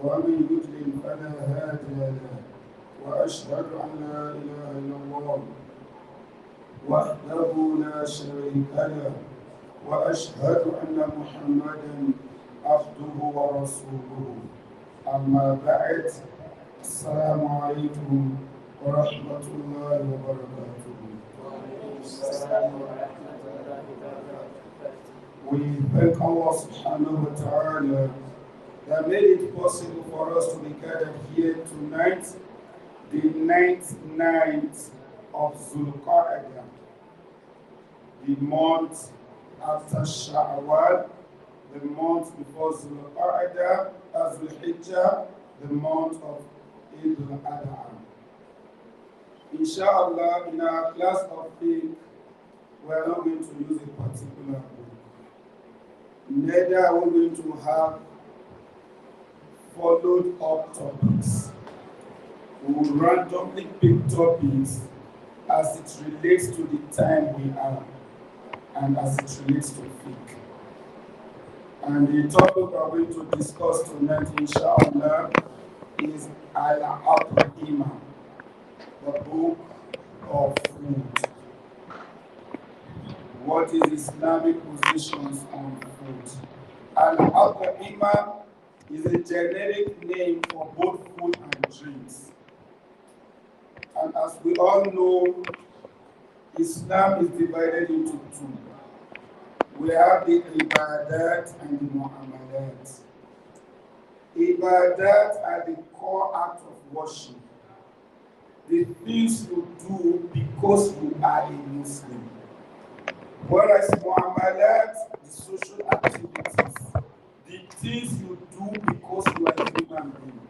ومن يضلل فلا هادي له وأشهد أن لا إله إلا الله وحده لا شريك له وأشهد أن محمدا عبده ورسوله أما بعد السلام عليكم ورحمة الله وبركاته. We thank Allah subhanahu wa ta'ala that made it possible for us to be gathered here tonight, the ninth night of Zulqa'dah, the month after Sha'wal, the month before Zulqa'dah, as Zulhijjah, the month of Eid al-Adha. Inshallah, in our class of Fiqh, we are not going to use a particular book. Neither are we going to have followed up topics. We will randomly pick topics as it relates to the time we are and as it relates to Fiqh. And the topic we are going to discuss tonight, inshallah, is Al-Maram, the book of food. What is Islamic positions on food? Al-Maram is a generic name for both food and drinks. And as we all know, Islam is divided into two. We have the ibadat and the mu'amalat. Ibadat are the core act of worship. The things you do because you are a Muslim. Whereas mu'amalat, the social activities, the things you do because you are a human being.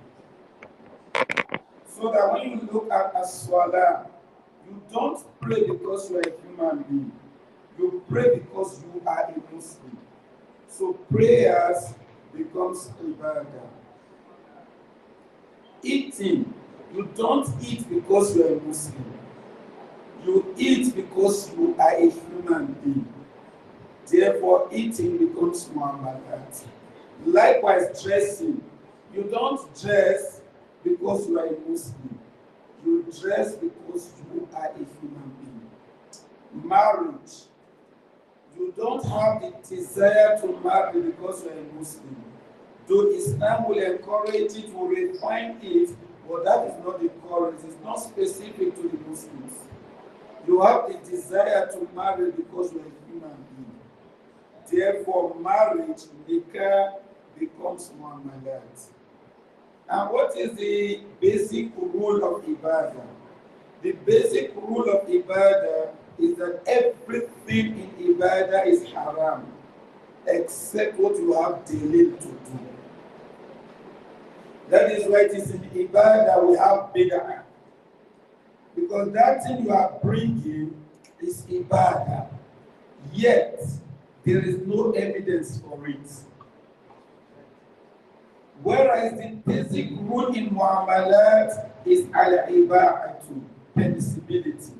So that when you look at as-salah, you don't pray because you are a human being. You pray because you are a Muslim. So prayers becomes ibadah. Eating, you don't eat because you are a Muslim. You eat because you are a human being. Therefore, eating becomes mu'amalat. Likewise, dressing, you don't dress because you are a Muslim. You dress because you are a human being. Marriage, you don't have the desire to marry because you are a Muslim. Though Islam will encourage it, will refine it, but that is not the core. It is not specific to the Muslims. You have the desire to marry because you are a human being. Therefore, marriage, nikah, becomes mu'amalat. And what is the basic rule of ibadah? The basic rule of ibadah is that everything in ibadah is haram, except what you have delay to do. That is why it is in ibadah we have bid'ah. Because that thing you are bringing is ibadah, yet there is no evidence for it. Whereas the basic rule in mu'amalat is al-ibahatu, permissibility.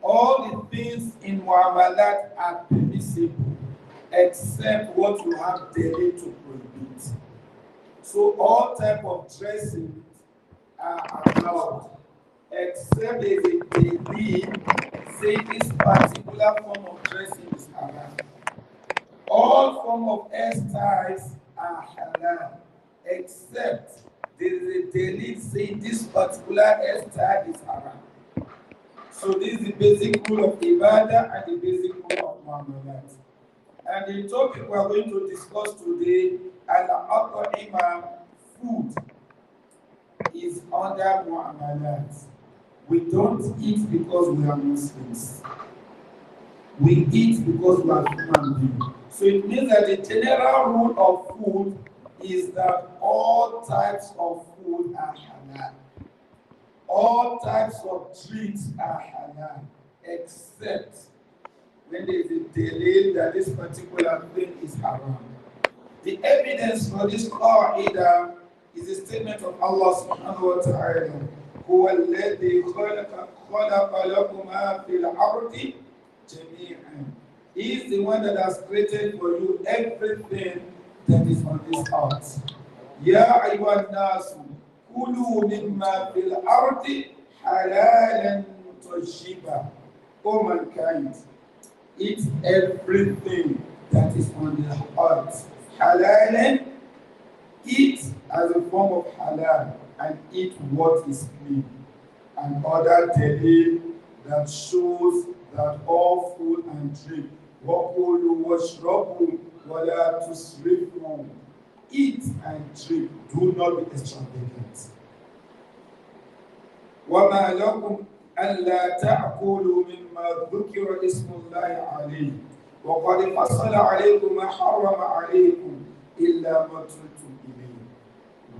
All the things in mu'amalat are permissible, except what you have delay to prohibit. So all type of dressing are allowed, except there is a delay saying this particular form of dressing is haram. All form of hairstyles are halal, except there is a delay saying this particular hairstyle is haram. So this is the basic rule of ibadah and the basic rule of mu'amalat. And the topic we are going to discuss today, al-at'imah, food, is under mu'amalat. We don't eat because we are Muslims. We eat because we are human beings. So it means that the general rule of food is that all types of food are halal. All types of drinks are halal, except when there is a delay that this particular thing is haram. The evidence for this qaida is a statement of Allah subhanahu wa ta'ala. هو الذي خلق لكم ما في الأرض جميعا. He is the one that has created for you everything that is on this earth. Ya ayyuhan nasu kulu mimma fil ardi halalan tayyiba. O mankind, eat everything that is on the earth. Halalan, eat as a form of halal and eat what is clean. And other dalil that shows that all food and drink, وَكُلُوا وَاشْرَبُوا وَلَا تُسْرِفُوا, eat and drink, do not be extravagant. وَمَا لَكُمْ أَلَّا تَأْكُلُوا مِمَّا ذُكِرَ اسْمُ اللَّهِ عَلَيْهِ وَقَدْ فَصَّلَ عَلَيْكُمْ مَا حَرَّمَ عَلَيْكُمْ إِلَّا مَا تُرْتُمْ إِلَيْهِ.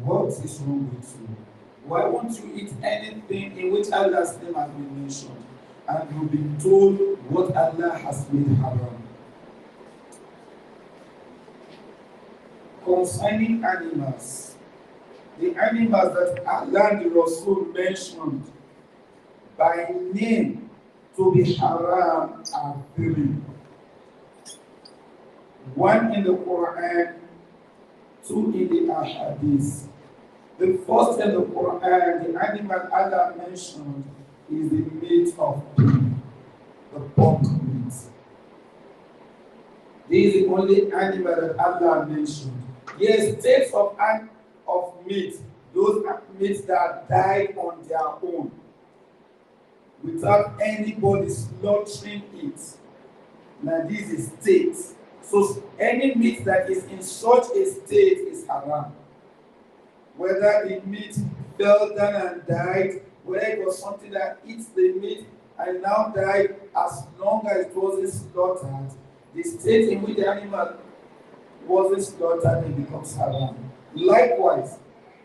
What is wrong with you? Why won't you eat anything in which Allah's name has been mentioned and you've been told what Allah has made haram? Concerning animals, the animals that Allah and the Rasul mentioned by name to be haram are three. One in the Quran, two in the Ahadith. The first in the Quran, the animal Allah mentioned is the meat of pig, the pork meat. This is the only animal that Allah mentioned. Yes, takes of meat, those meats that died on their own, without anybody slaughtering it. Now this is state. So any meat that is in such a state is haram. Whether the meat fell down and died, whether it was something that eats the meat and now died, as long as it wasn't slaughtered, the state in which the animal wasn't slaughtered, it becomes haram. Likewise,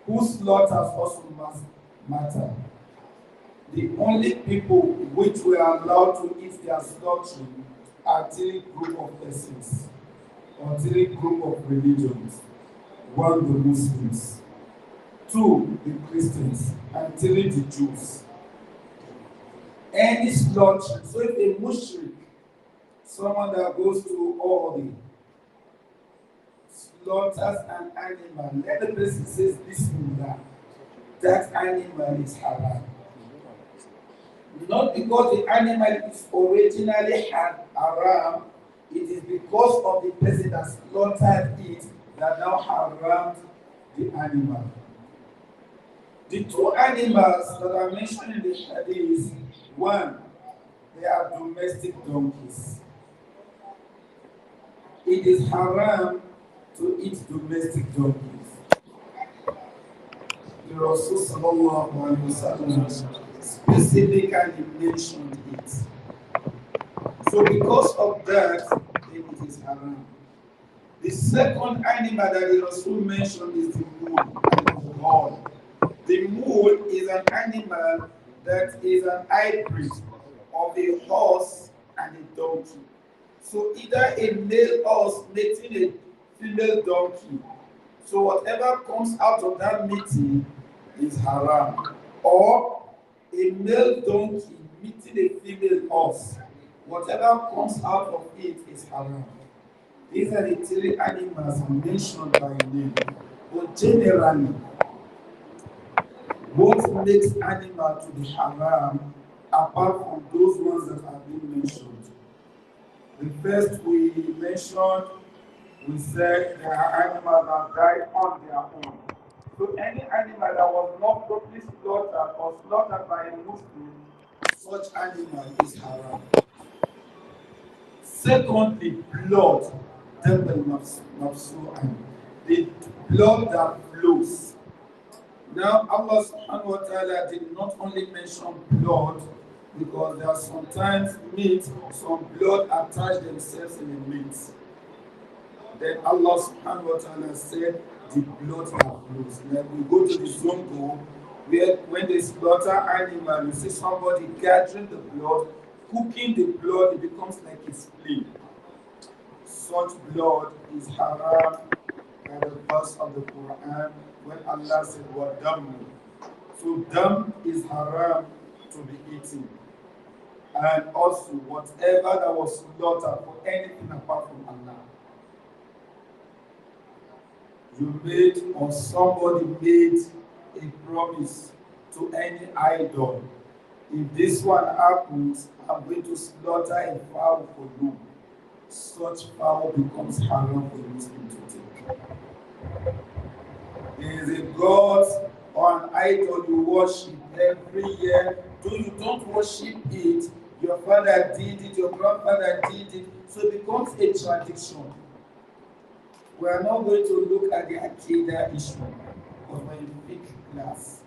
who slaughters also must matter. The only people which were allowed to eat their slaughtering are three groups of persons or three groups of religions. One, the Muslims. Two, the Christians. And three, the Jews. Any slaughtering, so if a mushrik, someone that goes to Ori, slaughters an animal, let the person says Bismillah, that animal is haram. Not because the animal is originally haram, it is because of the person that slaughtered it that now haram the animal. The two animals that are mentioned in the hadith, one, they are domestic donkeys. It is haram to eat domestic donkeys. The Rasul sallallahu alaihi wasallam specifically mentioned it. So because of that, then it is haram. The second animal that the Rasul mentioned is the mule. The mule is an animal that is an hybrid of a horse and a donkey. So either a male horse mating a female donkey. So whatever comes out of that meeting is haram. Or a male donkey meeting a female horse. Whatever comes out of it is haram. These are the three animals mentioned by name. But generally, what makes animal to be haram apart from those ones that have been mentioned? The first we mentioned, we said there are animals that died on their own. So any animal that was not properly slaughtered or slaughtered by a Muslim, such animal is haram. Secondly, blood, the blood that flows. Now, Allah subhanahu wa ta'ala did not only mention blood because there are sometimes meat, some blood attach themselves in the meat. Then Allah subhanahu wa ta'ala said, the blood that flows. Like we go to the Zongo, where when they slaughter animal, you see somebody gathering the blood, cooking the blood, it becomes like a spleen. Such blood is haram by the verse of the Quran when Allah said, "Wadamu." So dam is haram to be eaten. And also whatever that was slaughtered for anything apart from Allah. you made or somebody made a promise to any idol. If this one happens, I'm going to slaughter a fowl for you. Such fowl becomes haram for a Muslim to take. There is a god or an idol you worship every year. Though you don't worship it, your father did it, your grandfather did it, so it becomes a tradition. We are not going to look at the Aqidah issue, because when you pick class,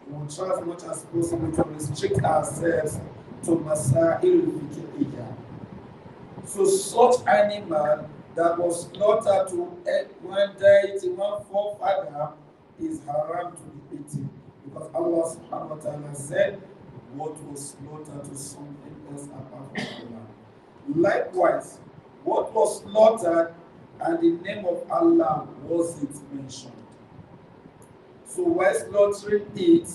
we will try as much as possible to restrict ourselves to Masail Fiqhiyya. So such animal that was slaughtered to one deity, one forefather, is haram to be eaten. Because Allah subhanahu wa ta'ala said, what was slaughtered to something else apart from Allah. Likewise, what was slaughtered and the name of Allah wasn't mentioned. So while slaughtering it,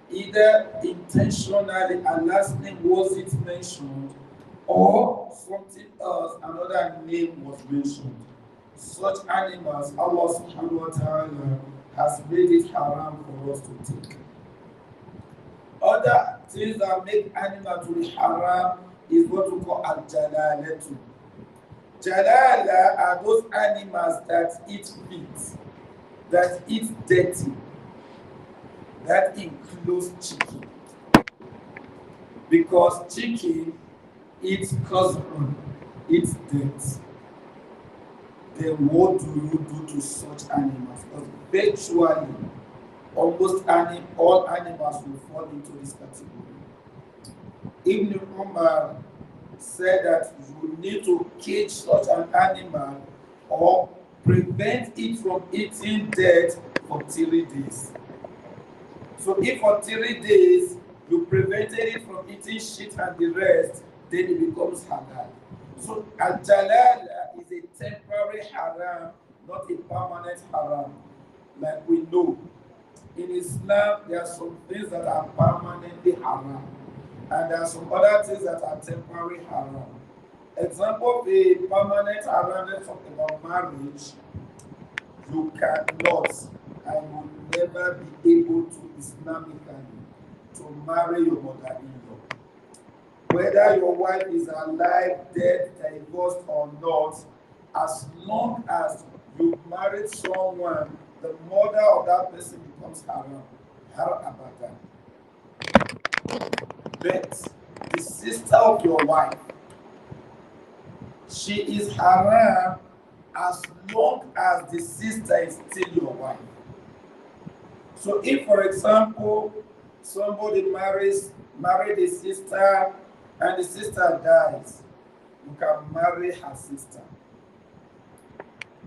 either intentionally Allah's name wasn't mentioned, or something else, another name was mentioned. Such animals, Allah subhanahu wa ta'ala has made it haram for us to take. Other things that make animals to be haram is what we call al-jalalatu. Jalala are those animals that eat meat, that eat dirty, that includes chicken. Because chicken eats cosmon, eats dirt. Then what do you do to such animals? Because virtually, almost all animals will fall into this category. Ibn Umar said that you need to cage such an animal or prevent it from eating dirt for 3 days. So if for 3 days you prevented it from eating shit and the rest, then it becomes halal. So al-jalala is a temporary haram, not a permanent haram. Like we know, in Islam there are some things that are permanently haram, and there are some other things that are temporary haram. Example of a permanent haram, let's talk about marriage. You cannot and will never be able to Islamically to marry your mother-in-law. Whether your wife is alive, dead, divorced or not, as long as you married someone, the mother of that person becomes haram. Haram abadan. But the sister of your wife, she is haram as long as the sister is still your wife. So if, for example, somebody married a sister and the sister dies, you can marry her sister.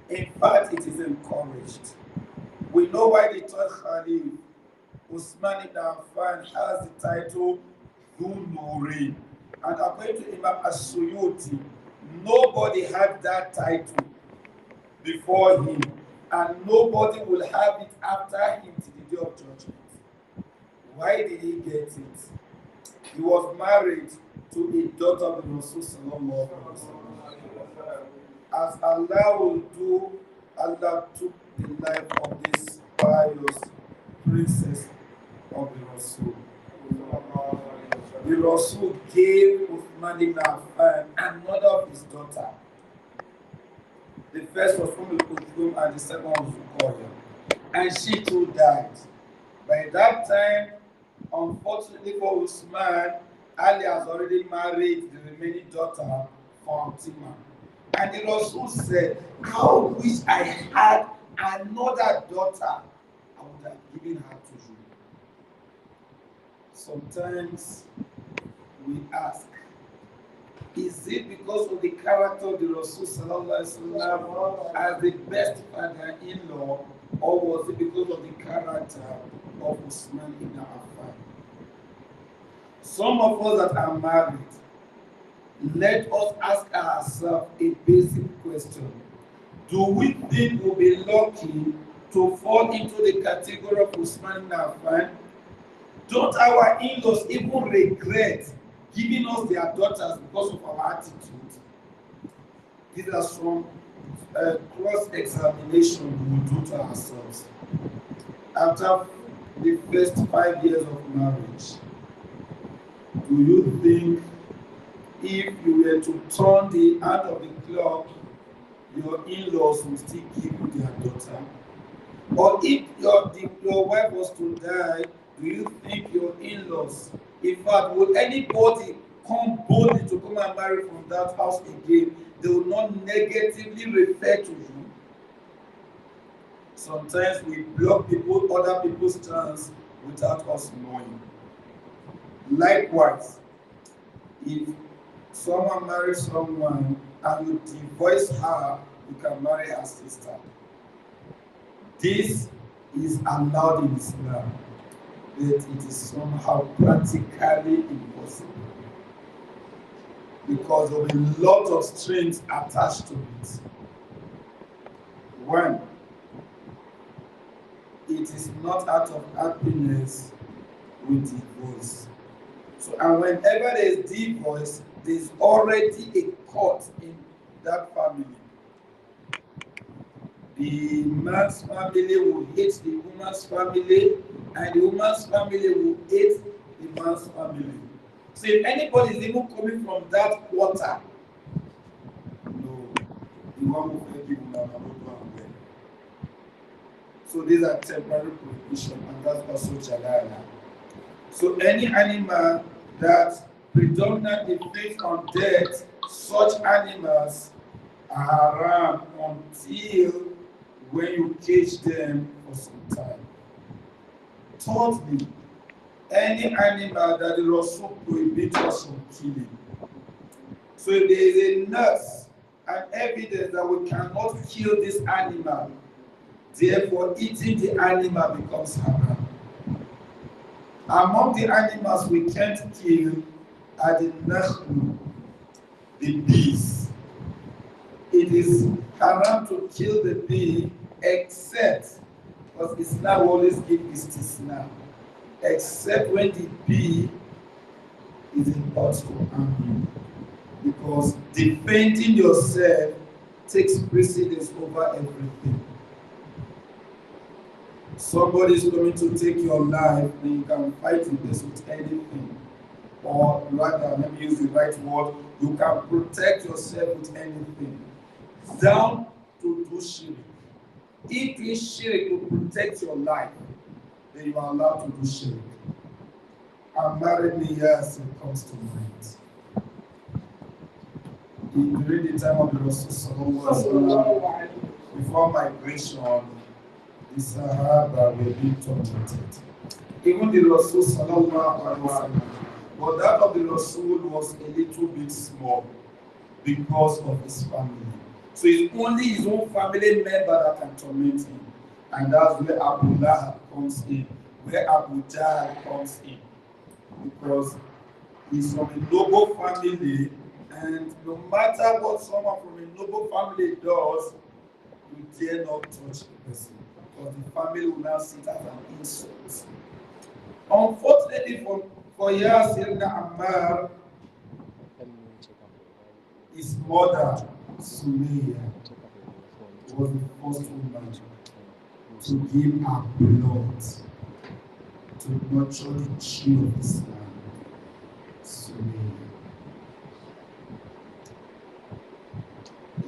In fact, it is encouraged. We know why the third Khalif, Usman ibn Affan, has the title Dhu Nurin. And according to Imam As-Suyuti, nobody had that title before him, and nobody will have it after him to the day of judgment. Why did he get it? He was married to a daughter of the Rasul sallallahu alaihi wasallam. As Allah will do, Allah took the life of this pious princess of the Rasul. The Rasul gave Uthman ibn Affan another of his daughter. The first was from Bulugh and the second was Ruqayya. And she too died. By that time, unfortunately for Usman, Ali has already married the remaining daughter, Fatima. And the Rasul said, I wish I had another daughter. I would have given her to you. Sometimes we ask, is it because of the character of the Rasul sallallahu alaihi wasallam as the best father-in-law, or was it because of the character of Usman ibn Affan? Some of us that are married, let us ask ourselves a basic question. Do we think we'll be lucky to fall into the category of Usman ibn Affan? Don't our in-laws even regret giving us their daughters because of our attitude? These are some cross-examination we will do to ourselves. After the first 5 years of marriage, do you think if you were to turn the hand of the clock, your in-laws will still give you their daughter? Or if your wife was to die, do you think your in-laws, in fact, would anybody come boldly to come and marry from that house again? They will not negatively refer to you. Sometimes we block other people's chance without us knowing. Likewise, if someone marries someone and you divorce her, you can marry her sister. This is allowed in Islam, but it is somehow practically impossible because of a lot of strings attached to it. One, it is not out of happiness with divorce. So, and whenever there is divorce, there is already a court in that family. The man's family will hate the woman's family, and the woman's family will hate the man's family. So if anybody is even coming from that quarter, no, the one who will give woman will not go and well. So these are temporary prohibition, and that's also jalala. So any animal that predominantly feeds on death, such animals are haram until when you cage them for some time. Thirdly, any animal that the Rasul prohibits us from killing. So if there is a nurse and evidence that we cannot kill this animal, therefore eating the animal becomes haram. Among the animals we can't kill are the nakhlu, the bees. It is haram to kill the bee except, because Islam always gives istisna, except when the bee is about to harm you. Because defending yourself takes precedence over everything. Somebody is going to take your life, then you can fight this with anything. Or rather, let me use the right word, you can protect yourself with anything. Down to do shirk. If you shirk to protect your life, then you are allowed to do shirk. Ammar ibn Yasir comes to mind. During the time of the Rasul, before migration, the Sahaba were being tormented. Even the Rasul, but that of the Rasul was a little bit small because of his family. So it's only his own family member that can torment him. And that's where Abu Lahab comes in, where Abu Jahl comes in. Because he's from a noble family, and no matter what someone from a noble family does, you dare not touch the person. Because the family will now see it as an insult. Unfortunately for Yasir ibn Ammar, his mother, Sumayya, was the first woman to give her blood to nurture the tree of Islam. Sumayya.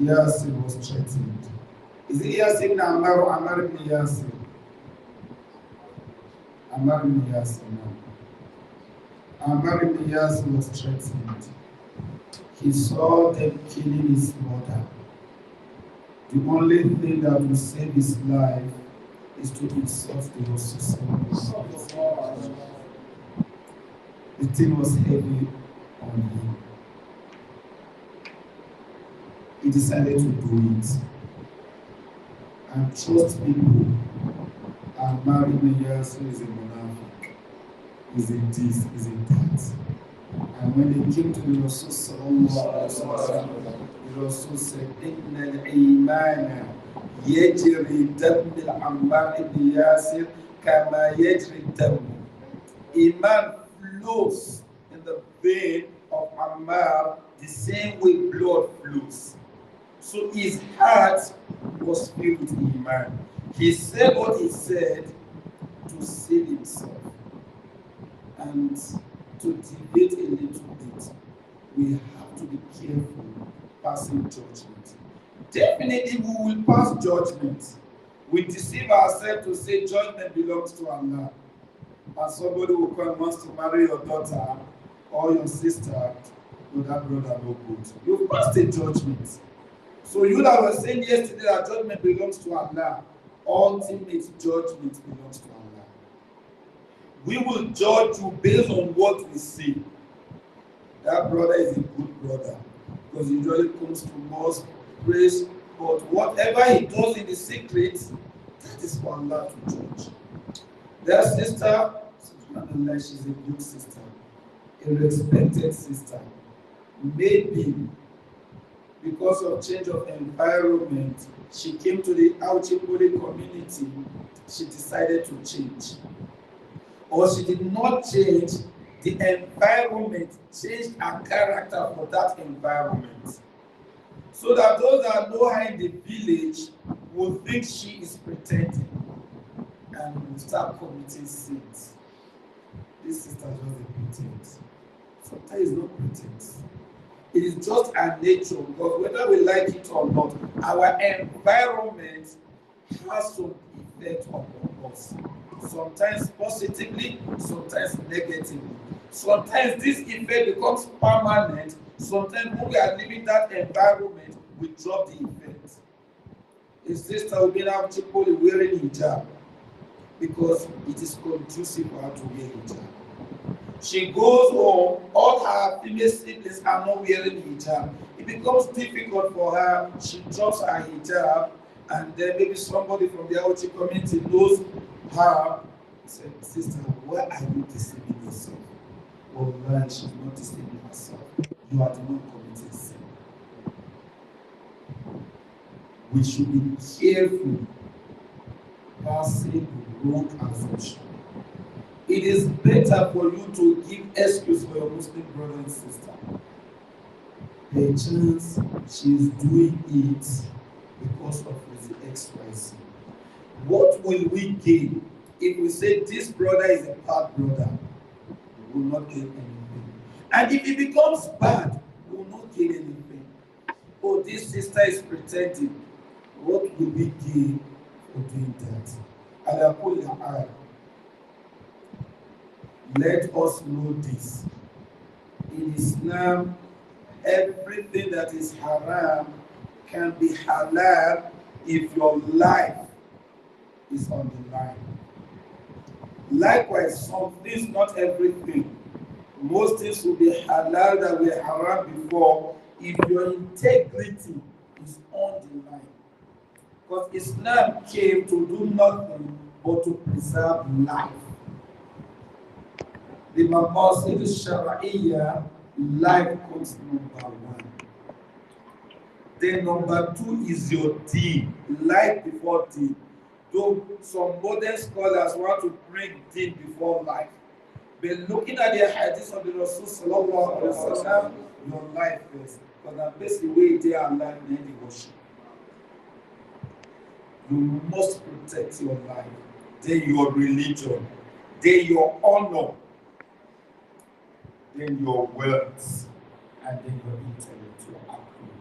Yasir was threatened. Is it Yasir ibn Ammar or Ammar ibn Yasir? Ammar ibn Yasir now. Ammar ibn Yasir was threatened. He saw them killing his mother. The only thing that will save his life is to insult the Rasul. The thing was heavy on him. He decided to do it. And trust people. Ammar ibn Yasir is a monarch. Is a this, is a that. And when they came to the Rasul, the Rasul said, Inna al-Imana yajri dam al-Ammar ibn Yasir kama yajri dam. Iman flows in the vein of Ammar the same way blood flows. So his heart was filled with Iman. He said what he said to save himself. And to debate a little bit, we have to be careful passing judgment. Definitely, we will pass judgment. We deceive ourselves to say judgment belongs to Allah. And somebody will come and wants to marry your daughter or your sister, no, that brother no good. You've passed a judgment. So you that were saying yesterday that judgment belongs to Allah, ultimate judgment belongs to Allah. We will judge you based on what we see. That brother is a good brother because he usually comes to mosque, praise, but whatever he does in the secret, that is for Allah to judge. Their sister, subhanAllah, she's a good sister, a respected sister. Maybe because of change of environment, she came to the Auchipuri community, she decided to change. Or she did not change, the environment changed her character for that environment. So that those that know her in the village will think she is pretending and will start committing sins. This sister just a pretense. Sometimes it's not pretense. It is just our nature, because whether we like it or not, our environment has some effect on us. Sometimes positively, sometimes negatively. Sometimes this effect becomes permanent. Sometimes when we are living that environment, we drop the effect. A sister will be now wearing hijab because it is conducive for her to wear hijab. She goes home, all her female siblings are not wearing hijab. It becomes difficult for her. She drops her hijab, and then maybe somebody from the Auchi community knows her. Said, sister, why are you deceiving yourself? Oh, man, she's not deceiving herself. You are the one committing sin. We should be careful passing wrong assumption. It is better for you to give excuse for your Muslim brother and sister. The chance she is doing it because of his XYZ. What will we gain if we say this brother is a bad brother? We will not gain anything. And if it becomes bad, we will not gain anything. Oh, this sister is pretending. What will we gain for doing that? Ala kulli hal. Let us know this. In Islam, everything that is haram can be halal if your life is on the line. Likewise, some things, not everything. Most things will be halal that were haram before if your integrity is on the line. Because Islam came to do nothing but to preserve life. The maqasid al-shar'iyya, life comes number one. Then number two is your deed, life before deed. Though some modern scholars want to bring deed before life. But looking at the hadith of the Rasul sallallahu alaihi wasallam, your life first. Because that's basically where they are alive in any worship. You must protect your life, then your religion, then your honor, then your wealth, and then your intellectual activity.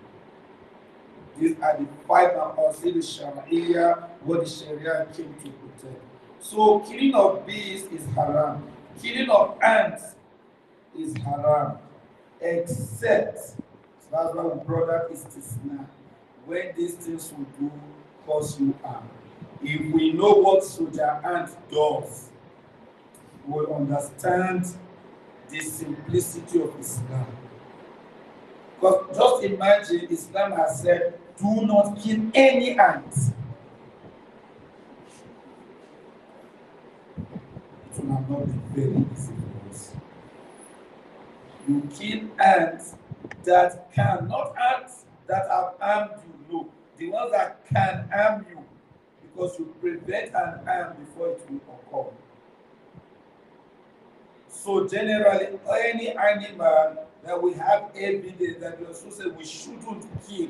These are the five maqasid al-shar'iyya, what the Sharia came to protect. So killing of bees is haram. Killing of ants is haram. Except, so that's why we brought up istisna. When these things will do cause you harm. If we know what soldier ant does, we'll understand the simplicity of Islam. Because just imagine Islam has said, do not kill any ant. It will not be very easy for us. You kill ants that cannot, ants that have harmed you. No, the ones that can harm you, because you prevent an harm before it will occur. So generally, any animal that we have evidence that we also say we shouldn't kill,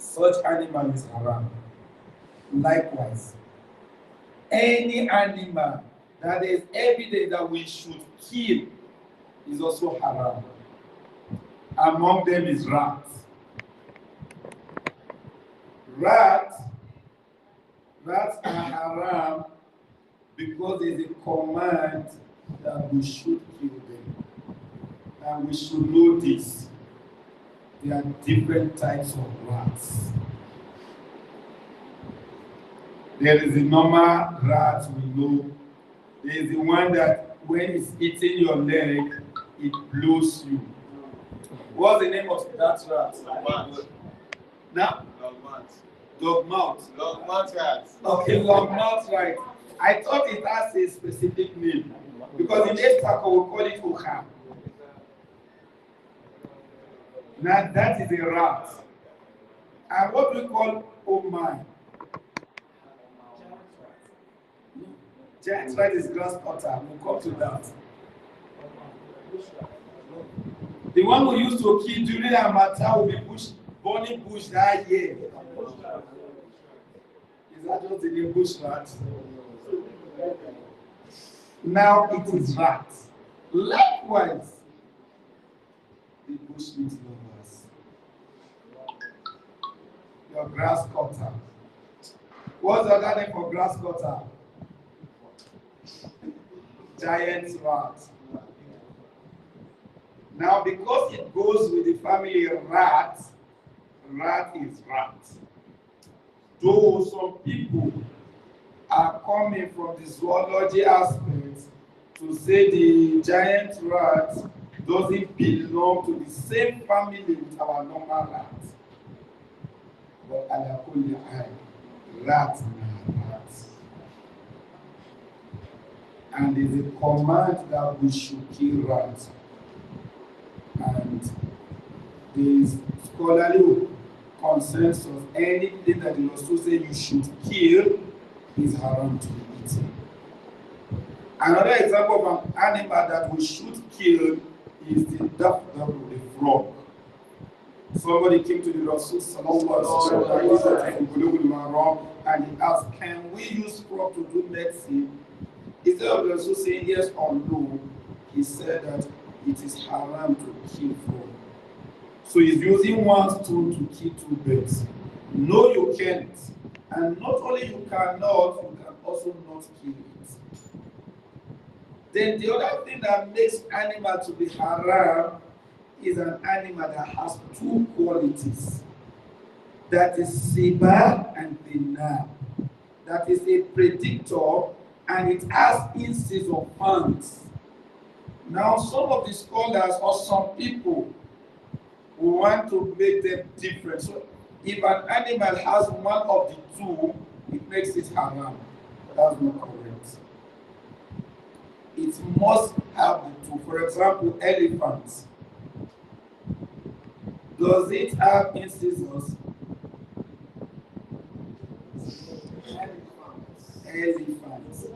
such animal is haram. Likewise, any animal that is evidence that we should kill is also haram. Among them is rat. Rats are haram because there is a command that we should kill them. And we should know this. There are different types of rats. There is a normal rat we know. There is the one that when it's eating your leg, it blows you. What's the name of that rat? Dogmouth. Now? Dogmouth. Dogmouth rat. Okay, longmouth rat. I thought it has a specific name because in Estako we call it Oka. Now that is a rat. And what we call Omai. Giant rat is grasscutter. We'll come to that. The one we used to kill during Harmattan will be burning bush that year. Is that just the name bush rat? Now it is rat. Likewise, the bushmeat lovers. Your grass cutter. What's the other name for grass cutter? Giant rat. Now, because it goes with the family rat, rat is rat. Though some people are coming from the zoology aspect to say the giant rat doesn't belong to the same family with our normal rat. But rat is rat. And there's a command that we should kill rats. And there is scholarly consensus, anything that the Rasul says you should kill is haram to be eaten. Another example of an animal that we should kill is the frog. Somebody came to the Rasul Bulugh and he asked, can we use frog to do medicine? Instead of the Rasul saying yes or no, he said that it is haram to kill frog. So he's using one stone to kill two birds. No, you can't. And not only you cannot, you can also not kill it. Then the other thing that makes animal to be haram is an animal that has two qualities. That is siba and dinar. That is a predictor and it has instances of fangs. Now, some of the scholars or some people who want to make them different. So, if an animal has one of the two, it makes it haram. That's not correct. It must have the two. For example, elephants. Does it have incisors? Elephants.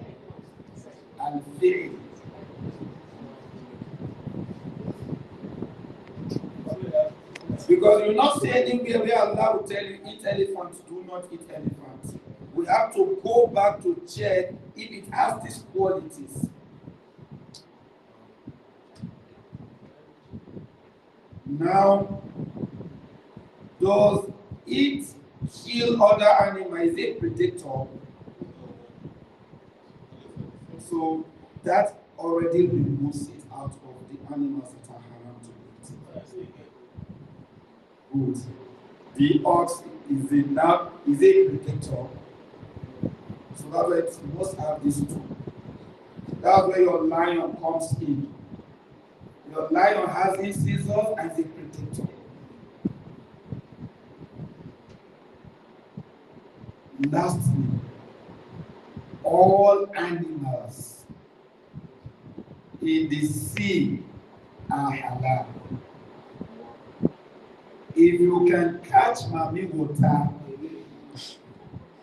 And fiqh. Because you will not say anywhere where Allah will tell you eat elephants, do not eat elephants. We have to go back to check if it has these qualities. Now, does it kill other animals? Is it a predator? So that already removes it out of the animals that are haram to eat. Good. The ox is a predator. So that's why it must have these two. That's where your lion comes in. Your lion has incisors and is a predator. Lastly, all animals in the sea are halal. If you can catch mami water,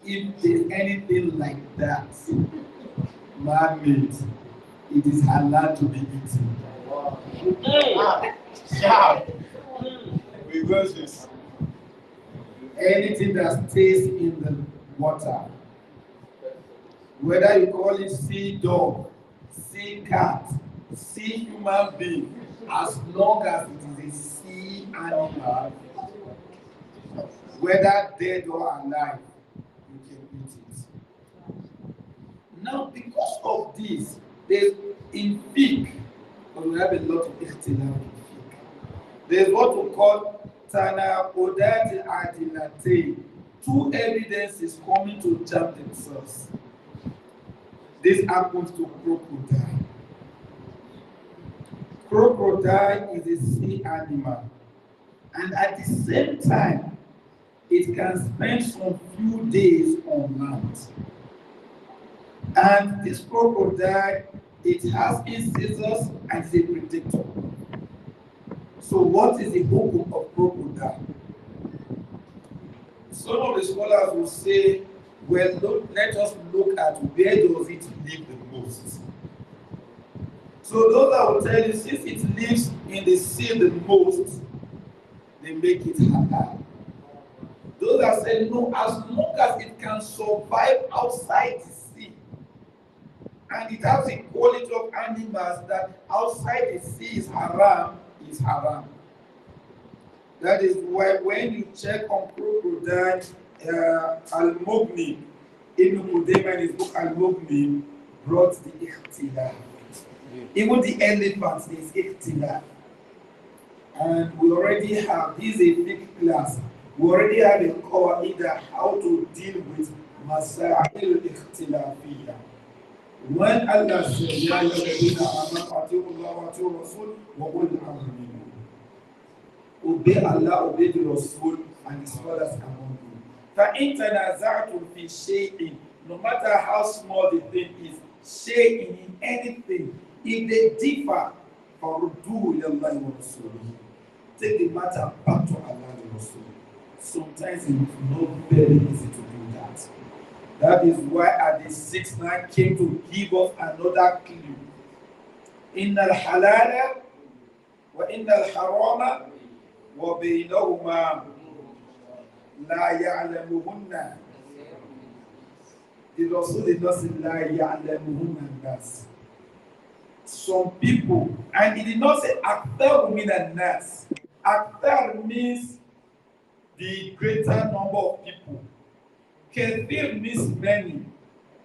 if there's anything like that, man-made, it is halal to be eaten. Yeah. We got this. anything that stays in the water, whether you call it sea dog, sea cat, sea human being, as long as it is a sea animal, whether dead or alive, you can eat it. Now, because of this, there's in Fiqh, because we have a lot of ikhtilaf in Fiqh, there's what we call Tanaqudati Adilatayn. Two evidences coming to jam themselves. This happens to crocodile. Crocodile is a sea animal, and at the same time, it can spend some few days on land. And this crocodile, it has incisors and is a predator. So what is the hukum of crocodile? Some of the scholars will say, well, look, let us look at where does it live the most. So those that will tell you, since it lives in the sea the most, they make it halal. Those that say, no, as long as it can survive outside the sea, and it has the quality of animals that outside the sea is haram, is haram. That is why when you check on crocodile, Al-Mughni, Ibn Qudayma in his book Al-Mughni brought the ikhtilaf. Even the elephants, there is ikhtilaf. And we already have, this is a big class, we already have a cover either how to deal with Masail al-Ikhtilafiyya. When Allah says, Ya ayyuhalladhina amanu ati'u Allah wa ati'u Rasul wa ulil amri minkum. Obey Allah, obey the Rasul and the scholars among you. فَإِن تَنَازَعْتُمْ فِي شَيْءٍ, no matter how small the thing is, shay'in in anything, if they differ, فَرُدُّوا إِلَى اللَّهِ وَرَسُولِهِ. Take the matter back to Allah and Rasul. Sometimes it's not very easy to do that. That is why at the 6th night came to give us another clue. إِنَّ الْحَلَالَ وَإِنَّ الْحَرَامَ وَبَيْنَهُمَا لَا يَعْلَمُهُنَّ. The Rasul did not say لَا يَعْلَمُهُنَّ النَّاسِ. Some people, and he did not say أَكْثَرُ مِنَ النَّاسِ. Akthar means the greater number of people. Kathir means many.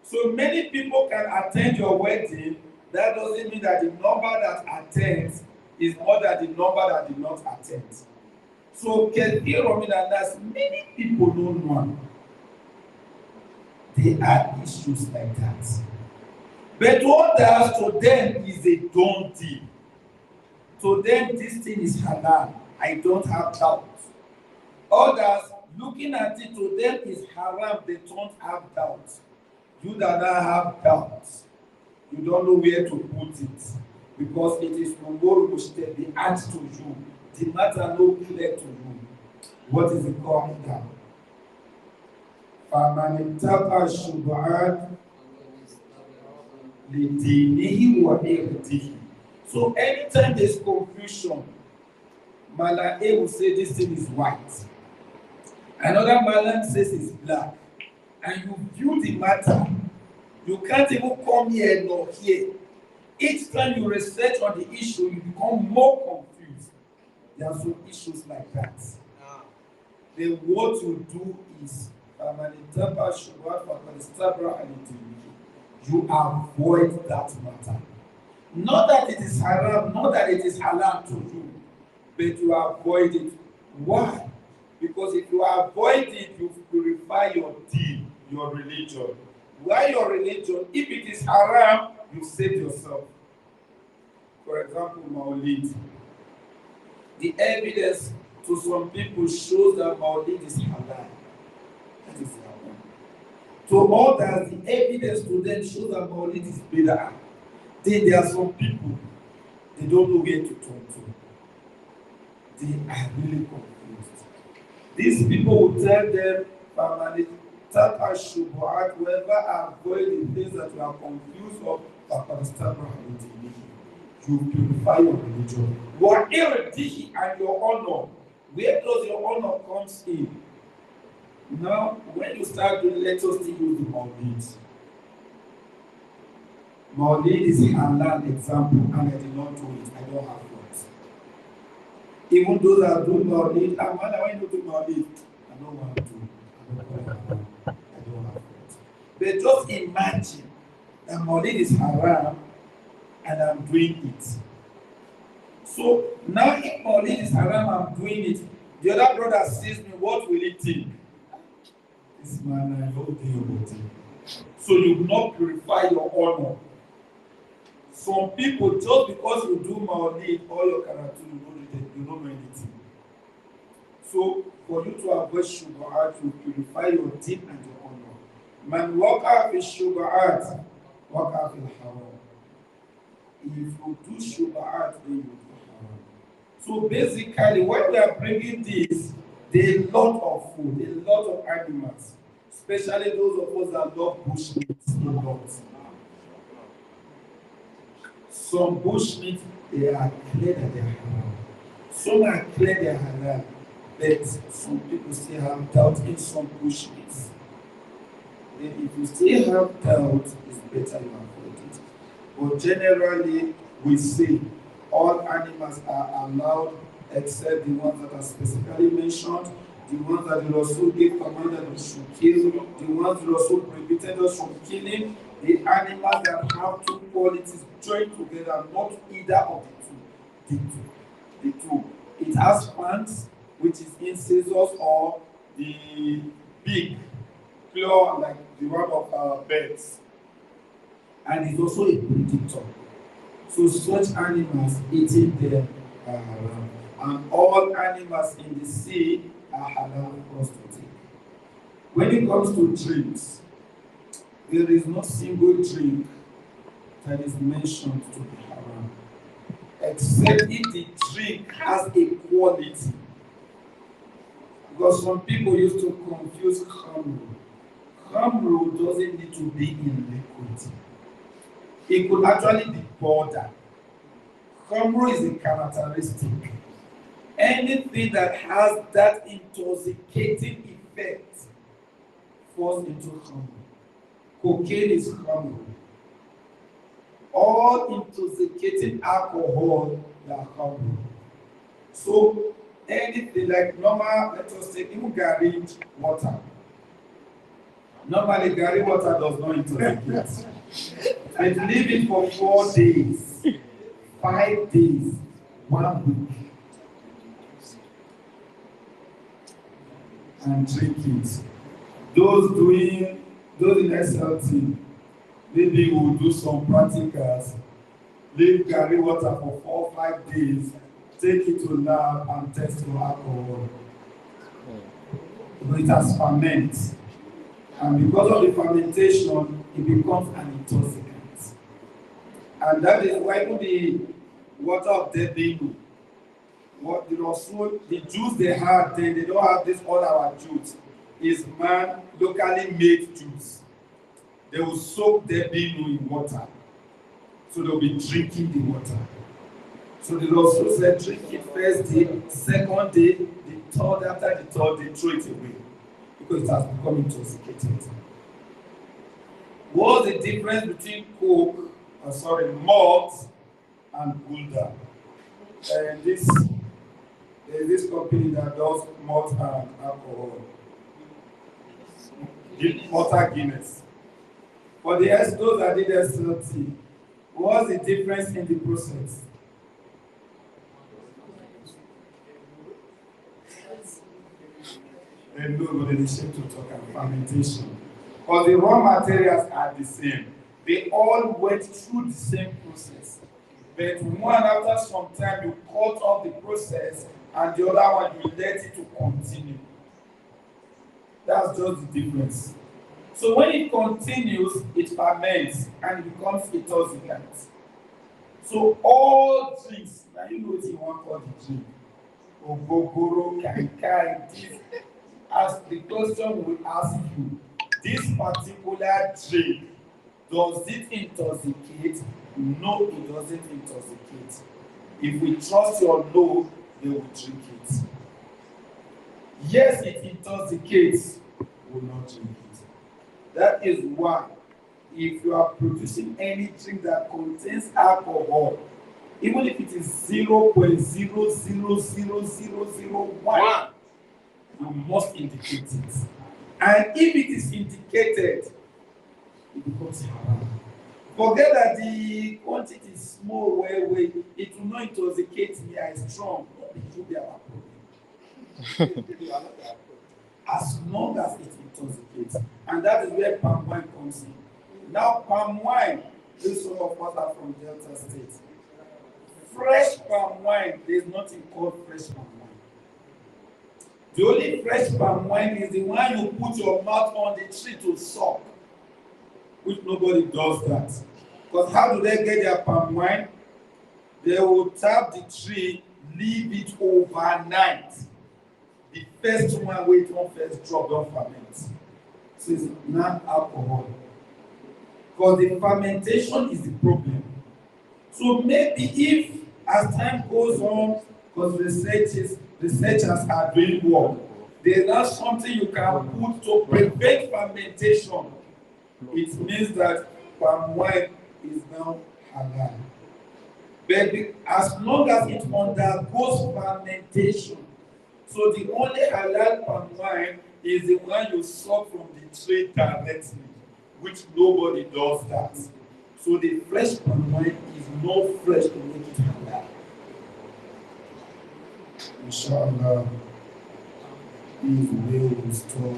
So many people can attend your wedding. That doesn't mean that the number that attends is more than the number that did not attend. So Kathir Rominanas, many people don't know. There are issues like that. But what else to them is a don't deal. To them, this thing is halal. I don't have doubt. Others, looking at it, to them is haram. They don't have doubt. You that don't have doubt, you don't know where to put it. Because it is the answer to you. The matter no clear to you. What is it called now? فَمَنِ اتَّقَى الشُّبُهَاتِ لِدِينِهِ وَعِرْضِهِ. So anytime there's confusion, Malan A will say this thing is white. Another Malan says it's black. And you view the matter, you can't even come here nor here. Each time you research on the issue, you become more confused. There are some issues like that. Then what you do is, you avoid that matter. Not that it is haram, not that it is halal to you, but you avoid it. Why? Because if you avoid it, you purify your deen, your religion. Why your religion? If it is haram, you save yourself. For example, Maulid. The evidence to some people shows that Maulid is halal. That is halal. To others, the evidence to them shows that Maulid is bid'ah. Then there are some people, they don't know where to turn to. They are really confused. These people will tell them, whoever avoid the things that you are confused of, you purify your religion. Your irredition and your honor. Where does your honor comes in? Now, when you start doing, let us still use the Maulid. Maulid is a halal example, and I did not do it. I don't have what. Even those that do Maulid, why you do Maulid? I don't want to. I don't have what. But just imagine that Maulid is haram, and I'm doing it. So now, if Maulid is haram, I'm doing it. The other brother sees me, what will he think? This man, I don't think about it. So you will not purify your honor. Some people, just because you do Maulid, all your character, you don't know anything. So for you to avoid Shuba'at, you purify your deed and your honor. Man waka fi Shuba'at, waka fi haram. If you do Shuba'at, then you do haram. So basically, when we are bringing this, there are a lot of food, a lot of animals, especially those of us that love bush meat a lot. Some bush meat, they are clear that they are halal. Some are clear they are halal, but some people still have doubt in some bush meats. Then if you still have doubt, it's better you avoid it. But generally, we say all animals are allowed except the ones that are specifically mentioned, the ones that the Rasul gave command that we should kill, the ones the Rasul prohibited us from killing, the animals that have two qualities joined together, not either of the two. The two. It has fangs, which is incisors, or the big claw, like the one of birds. And it's also a predator. So such animals eating them are haram. And all animals in the sea are halal for us to take. When it comes to drinks, there is no single drink that is mentioned to be haram, except if the drink has a quality. Because some people used to confuse khamru. Khamru doesn't need to be in liquid. It could actually be powder. Khamru is a characteristic. Anything that has that intoxicating effect falls into khamru. Cocaine is khamru. All intoxicating alcohol are khamru. So anything like normal, let us say, even garri water. Normally, garri water does not intoxicate. And leave it for 4 days, 5 days, 1 week, and drink it. Those in SLT, maybe we'll do some practicals, leave garri water for 4 or 5 days, take it to lab and test for alcohol. But it has ferment. And because of the fermentation, it becomes an intoxicant. And that is why the water of Debinu, what the juice they had then, they don't have this all our juice, is man locally made juice. They will soak Debinu in water. So they'll be drinking the water. So the Rasul said, drink it first day, second day, the third, after the third day, throw it away. Because it has become intoxicated. What's the difference between malt and Gulda? And this company that does malt and alcohol. Malta Guinness. For the those that did SLT, what's the difference in the process? And nobody is to talk about fermentation. Because the raw materials are the same. They all went through the same process. But one after some time you cut off the process and the other one you let it to continue. That's just the difference. So when it continues, it ferments and it becomes intoxicant. So all drinks, now you know what you want for the drink. Ogogoro, Kaikai, this. As the question will ask you, this particular drink, does it intoxicate? No, it doesn't intoxicate. If we trust your no, they will drink it. Yes, it intoxicates, will not drink it. That is why if you are producing any drink that contains alcohol, even if it is 0.000001, you must indicate it. And if it is indicated, it becomes haram. Forget that the quantity is small, where it will not intoxicate me as strong. It will be our problem. As long as it intoxicates. And that is where palm wine comes in. Now, palm wine, this some of us are from Delta State. Fresh palm wine, there is nothing called fresh palm wine. The only fresh palm wine is the one you put your mouth on the tree to suck, which nobody does that. Because how do they get their palm wine? They will tap the tree, leave it overnight. The first one where it won't first drop, don't ferment. So it's not alcohol. Because the fermentation is the problem. So maybe if, as time goes on, because researchers are doing work, there's not something you can put to prevent fermentation. It means that palm wine is now halal. But as long as it undergoes fermentation, so the only halal palm wine is the one you suck from the tree directly, which nobody does that. So the fresh palm wine is not fresh to make it halal. Inshallah, these will stop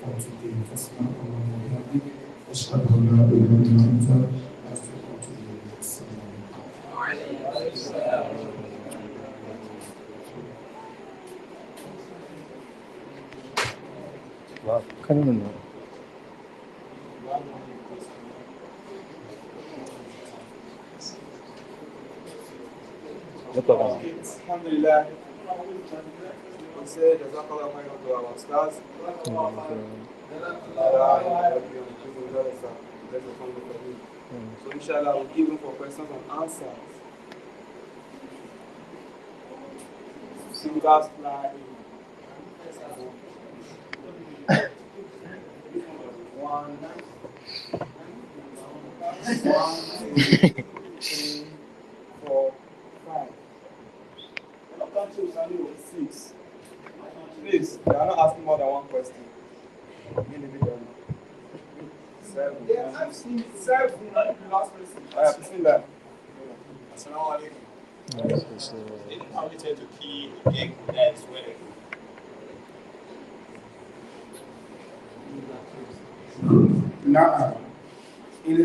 for today. Alhamdulillah. We say Jazakallah khairan to our stars. So inshallah we'll give them for questions and answers. Singers flying. One, two, 3, 4, 5. Saliu 6. Please, they are not asking more than one question. Individually. 7. Yeah, I've seen 7. Not the last person. I've seen that. Assalamu alaikum. It is permitted to kill a pig that is wedding. Now, in an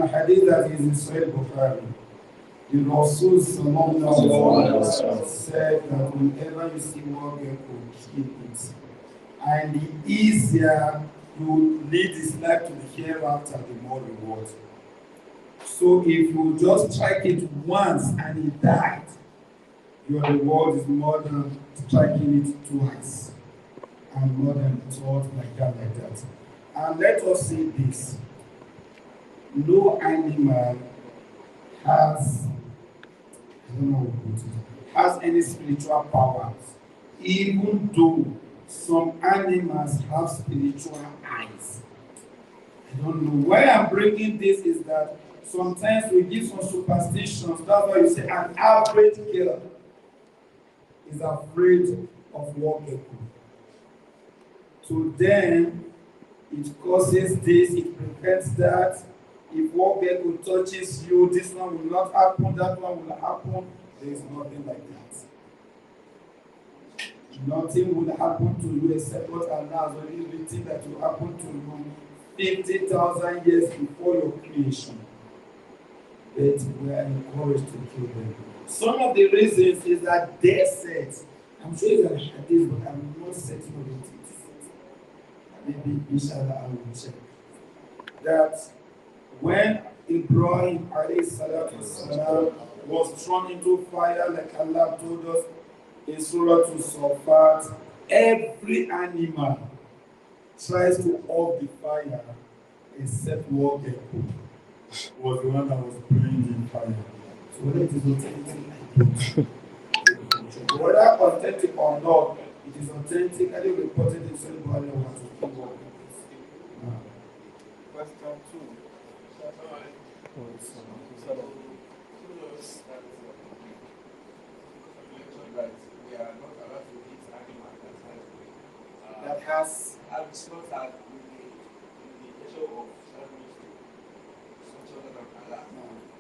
hadith that is in Sahih Bukhari, the Rasul said that whenever you see one gecko, kill it. And the easier you lead his life to the hereafter, the more reward. So if you just strike it once and it died, your reward is more than striking it twice. And more than twice like that. And let us say this. No animal has any spiritual powers, even though some animals have spiritual eyes. I don't know. Why I'm bringing this is that sometimes we give some superstitions. That's why you say an average girl is afraid of war gecko. To them, it causes this, it prevents that. If war gecko touches you, this one will not happen, that one will happen. There is nothing like that. Nothing will happen to you except what Allah has already written that will happen to you 50,000 years before your creation. But we are encouraged to kill them. Some of the reasons is that they said, I'm sure it's a hadith, but I'm not certain of it. Maybe inshallah I will check. That when Ibrahim والسلام, was thrown into fire, like Allah told us in Surah Al-Safat, every animal tries to off the fire except war gecko was the one that was burning in fire. So whether it is authentic, whether authentic or not, it is authentically reported in Sahih Bukhari or what to keep up. Question 2. We are not allowed to eat animals That has slaughtered with the indication of service to such other than Allah.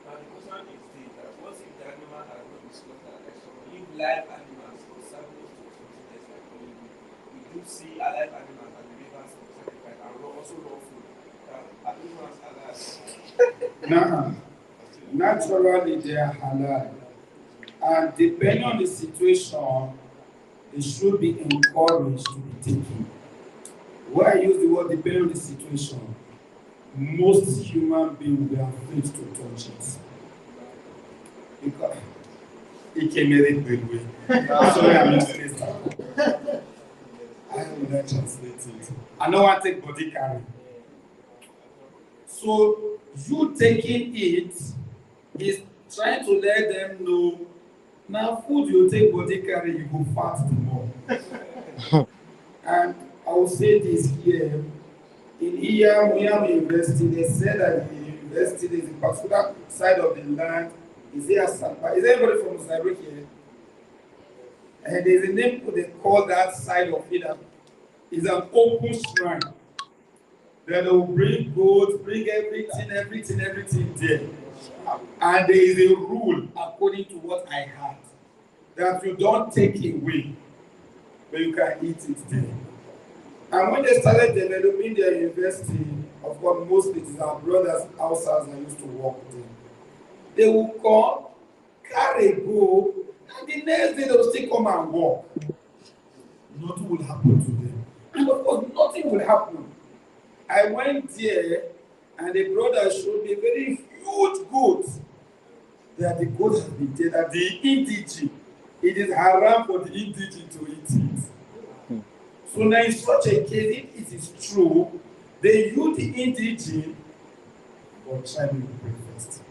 Now the question is that what if the animal has not been slaughtered? Like some live live animals for service to something else like only we do see alive animals and the rivers for sacrifice and also raw food. Are those ones halal? nah, naturally they are halal. And depending on the situation, they should be encouraged to be taken. Why I use the word depending on the situation, most human beings will be afraid to touch it. Because it came a big way. Sorry, I'm not listening. I will not translate it. I know I take body carry. So you taking it is trying to let them know now food you take body carry, you go fat tomorrow. And I will say this here. In Iyam University, they said that the university is a particular side of the land. Is there anybody from Cyber here? And there's a name they call that side of it. It's an open shrine. Then they will bring goats, bring everything there. And there is a rule, according to what I heard, that you don't take away, but you can eat it there. And when they started developing their university, of course, mostly it is our brothers outside that used to work there. They will come, carry, go, and the next day they will still come and walk. Nothing will happen to them. And of course, nothing will happen. I went there, and the brother showed me a very huge goat. That the goat has been dead, that the indigene, it is haram for the indigene to eat it. So now in such a case, if it is true, they use the indigene, but try to breakfast.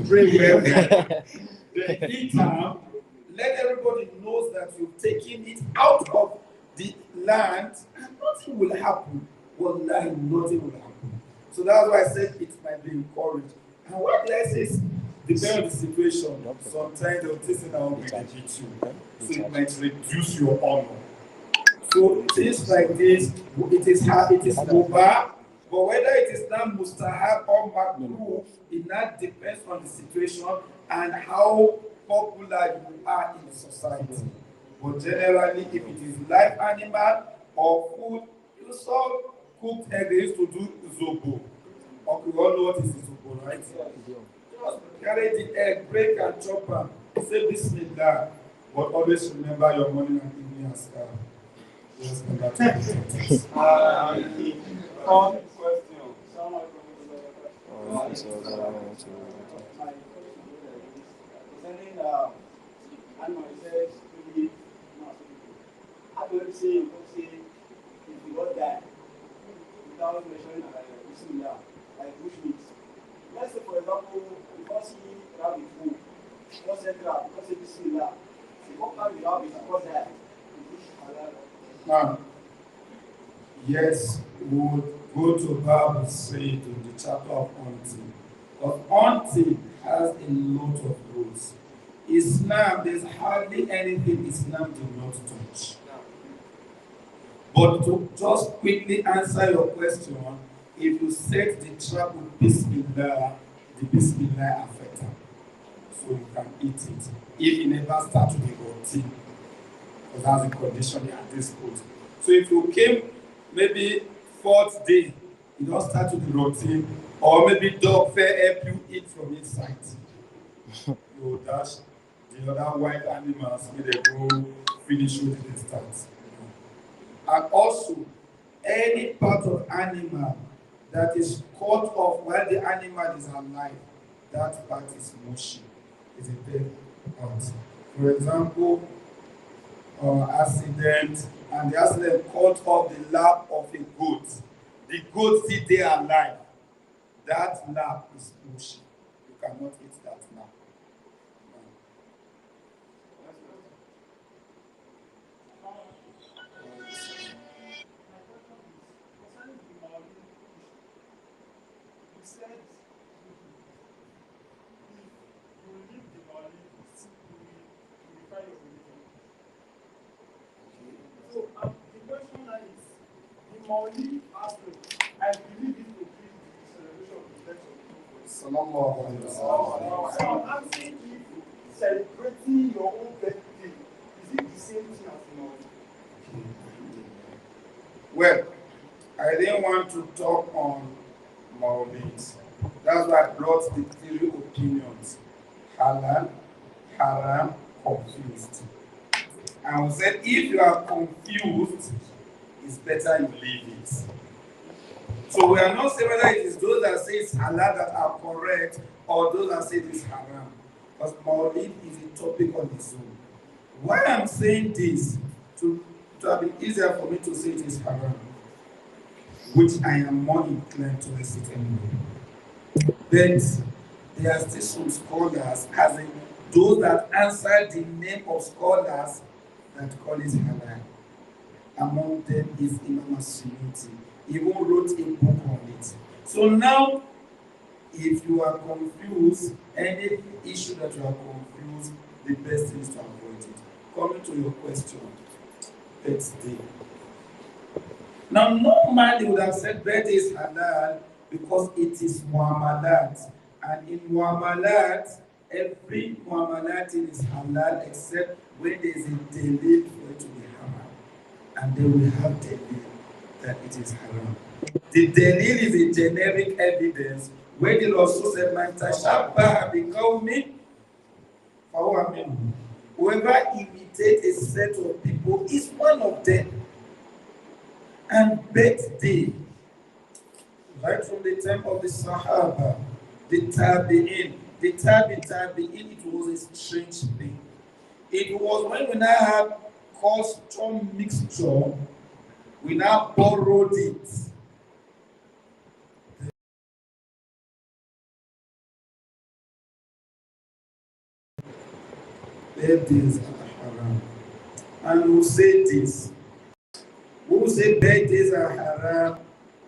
Bring well, they eat them, let everybody knows that you've taken it out of the land, and nothing will happen. Wallahi, nothing will happen. So that's why I said it might be encouraged. And what did I say? Depending on the situation, sometimes they'll take it out with the beat you. So it might reduce your honor. So things like this, it is mubah, but whether it is not mustahab or makruh, it not depends on the situation and how popular you are in the society. But generally, if it is live animal or food, you saw cooked egg, they used to do zobo. Or we all know what is zobo, right? Just carry the egg, break and chop am, say Bismillah, but always remember your morning and evening askar. Just remember to protect if you don't die without mentioning Bismillah, like bush meat. Let's say, for example, because he have a food, just say crab, because say Bismillah. So what kind you have is because that Now, yes, we would go to Bible said in the chapter of hunting. But hunting has a lot of rules. Islam, there's hardly anything Islam do not touch. But to just quickly answer your question, if you set the trap with Bismillah, the Bismillah affect them. So you can eat it. If you never start to the routine, because that's the condition at this point. So if you came maybe 4th day, you don't start to the routine, or maybe dog fair help you eat from inside. You dash the other wild animals, may they go finish with the start. And also, any part of animal that is cut off while the animal is alive, that part is mushy, is a dead part. For example, accident, and the accident cut off the lap of a goat. The goat still there alive. That lap is mushy. You cannot eat that lap. said if you leave the knowledge, you purify your religion. So the question now is, the Maulid aspect, I believe it will be the celebration of the death of the Prophet. So I'm asking if celebrating your own birthday, is it the same thing as the Maulid? Well, I didn't want to talk on Maulid. That's why I brought the three opinions: halal, haram, confused. And we said if you are confused, it's better you leave it. So we are not saying whether it is those that say it's halal that are correct or those that say it is haram. Because Maulid is a topic on its own. Why I'm saying this, to have been easier for me to say it is haram, which I am more inclined to recite anyway. But there are still some scholars, as in those that answer the name of scholars that call it halal. Among them is Imam As-Suyuti. He even wrote a book on it. So now, if you are confused, any issue that you are confused, the best thing is to avoid it. Coming to your question, birthday. Now, normally would have said birthday is halal because it is muamalat. And in muamalat, every muamalat is halal except when there is a delay for it to be haram. And then we have delay that it is haram. The delil is a generic evidence where the Rasul said, "Man tashabbaha biqawmin fahuwa minhum." Whoever imitates a set of people is one of them. And birthday, right from the time of the Sahaba, the Tabi'in, Tabi'in, it was a strange thing. It was when we now have custom mixture, we now borrowed it. Birthdays are haram. And we'll say this. We will say birthdays are haram.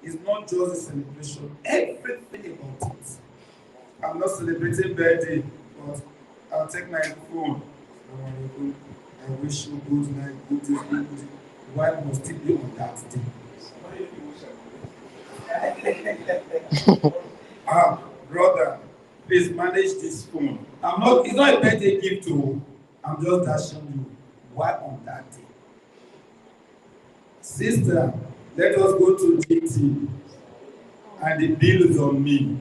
It's not just a celebration. Everything about it. I'm not celebrating birthday, but I'll take my phone. I wish you good night, good day, good day. Why must it be on that day? Brother, please manage this phone. It's not a birthday gift to. I'm just dashing you. Why on that day? Sister, let us go to GT and the bill is on me.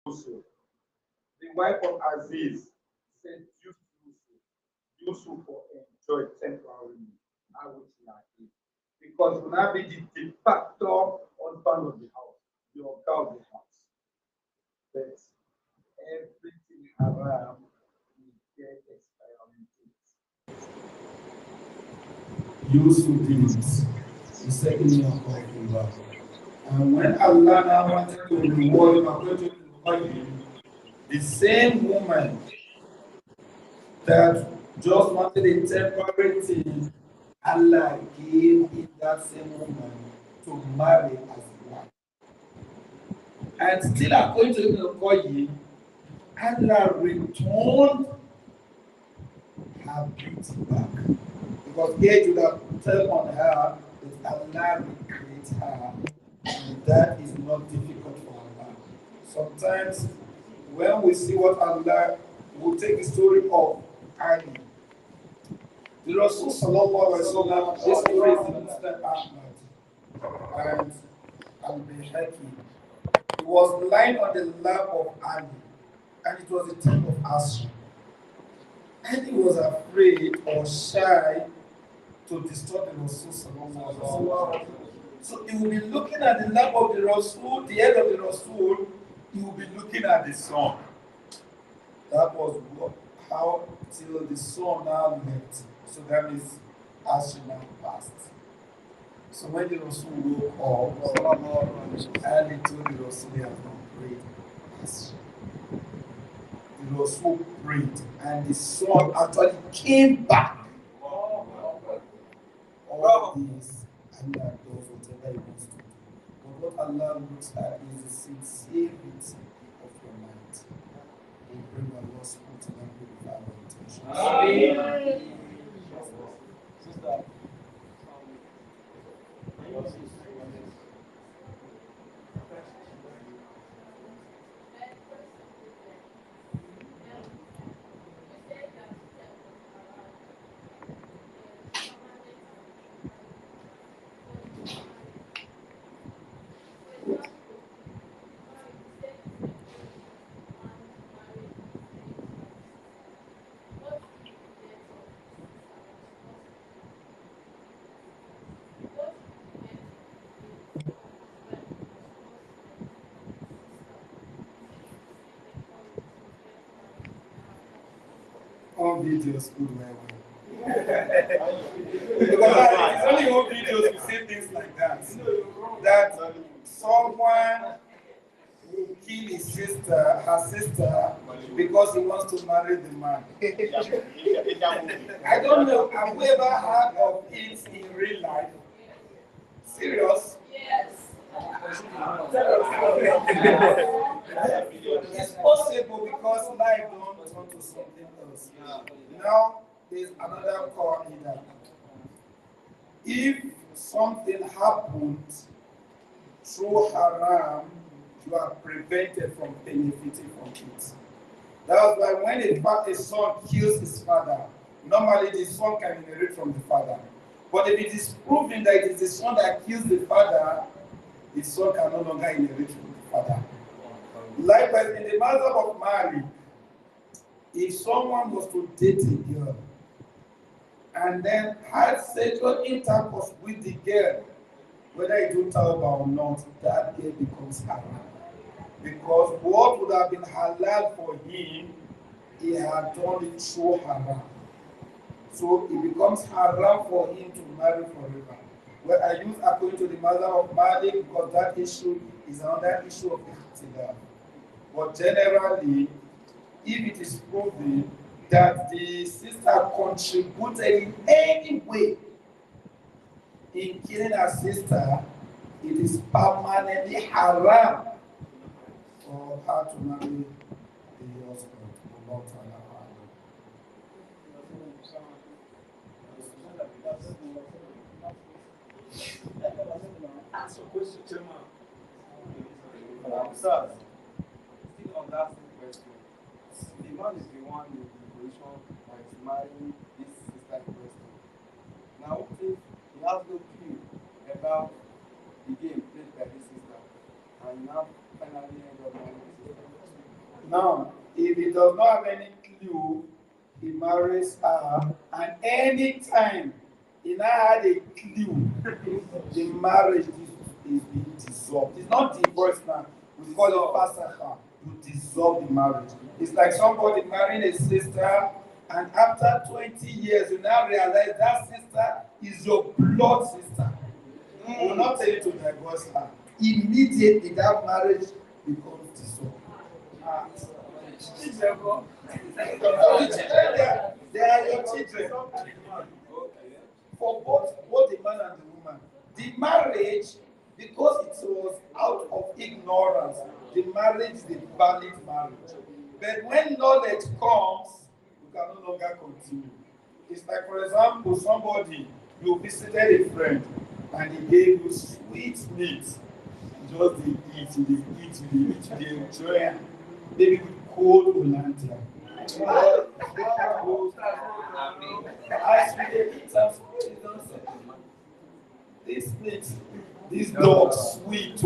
Yusuf. The wife of Aziz said, Yusuf for enjoy temporarily. I would like it. Because will not be the de facto husband of the house, the organ of the house. But everything around will get expiring dates. Yusuf did it. The second year of October. And when Allah now wanted to reward him, according to him, the same woman that just wanted a temporary thing, Allah gave him that same woman to marry as a wife. And still, according to Ibn al-Qayyim, Allah returned her beauty back. Because here would have tell on her that Allah recreates her, and that is not difficult for Allah. Sometimes, when we see what Allah will take the story of Ali, the Rasul sallallahu alaihi wasallam, this story is in Muslim Ahmad and Al-Bayhaqi. He was lying on the lap of Ali, and it was a time of Asr. And he was afraid or shy to disturb the Rasul sallallahu alaihi wasallam. So he will be looking at the lap of the Rasul, the head of the Rasul, he will be looking at the sun. That was how till the sun now left. So that means Asr now passed. So when the Rasul woke up, and he told the Rasul he has not prayed Asr. The Rasul prayed, and the sun actually came back. All this, Allah does whatever He wants to do. But what Allah looks at is the sincerity of your mind. We bring Allah support to them with our intentions. Amen. Sister. All videos good well. Because it's only all videos we say things like that. That someone will kill his sister, her sister, because he wants to marry the man. I don't know, have we ever heard of it in real life? Serious? Yes. It's possible because life don't turn to something else. Now there's another core in that. If something happens through haram, you are prevented from benefiting from it. That's why when a son kills his father, normally the son can inherit from the father. But if it is proven that it is the son that kills the father, the son can no longer inherit from the father. Likewise, in the matter of marriage, if someone was to date a girl and then had sexual intercourse with the girl, whether he do tawbah or not, that girl becomes haram. Because what would have been halal for him, he had done it through haram. So it becomes haram for him to marry forever. Well, I use according to the mother of Malik because that issue is another issue of ikhtilaf. But generally, if it is proven that the sister contributed in any way in killing her sister, it is permanently haram for her to marry the husband. Ask a question, Chairman. Sir, still on that same question. The man is the one in the position that is marrying this sister in question. Now, if he has no clue about the game played by this sister, and now finally end up marrying the sister, Now, if he does not have any clue, he marries her, and anytime he now had a clue, the marriage is being dissolved. It's not divorce now. We call it pasakha. You dissolve the marriage. It's like somebody marrying a sister, and after 20 years, you now realize that sister is your blood sister. You will not tell you to divorce her. Immediately, that marriage becomes dissolved. They are your children. For both the man and the woman. The marriage, because it was out of ignorance, the marriage is a valid marriage. But when knowledge comes, you can no longer continue. It's like, for example, somebody, you visited a friend and he gave you sweet meat. Just the eat, the enjoy. Maybe with cold Hollandia. This meat, this dog sweet.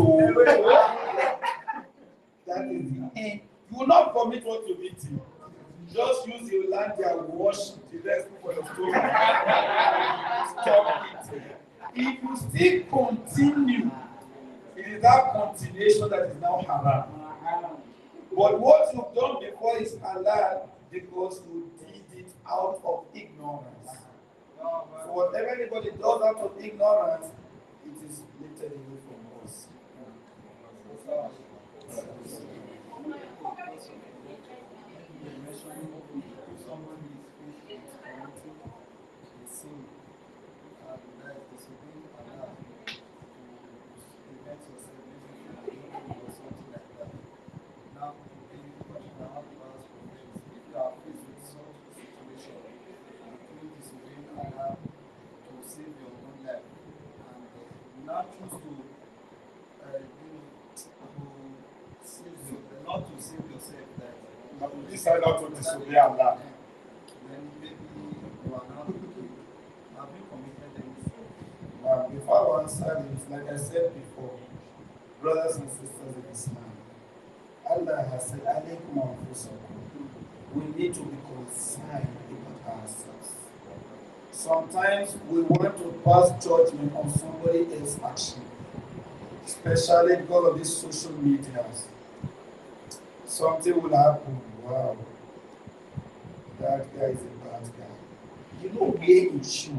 That is the end. You will not commit what you've eaten. Just use the Hollandia, wash the rest for your stomach. Stop eating. If you still continue, it is that continuation that is now halal. But what you've done before is halal because you did it out of ignorance. So whatever anybody does out of ignorance, it is lifted away from us. Not to save yourself, that You decide not to disobey Allah. then maybe you are not okay. Have you committed any sin? Now, before I answer this, like I said before, brothers and sisters in Islam, Allah has said, alaykum anfusakum. We need to be concerned about ourselves. Sometimes we want to pass judgment on somebody else's action, especially because of these social medias. Something will happen. Wow, that guy is a bad guy. You know where it should.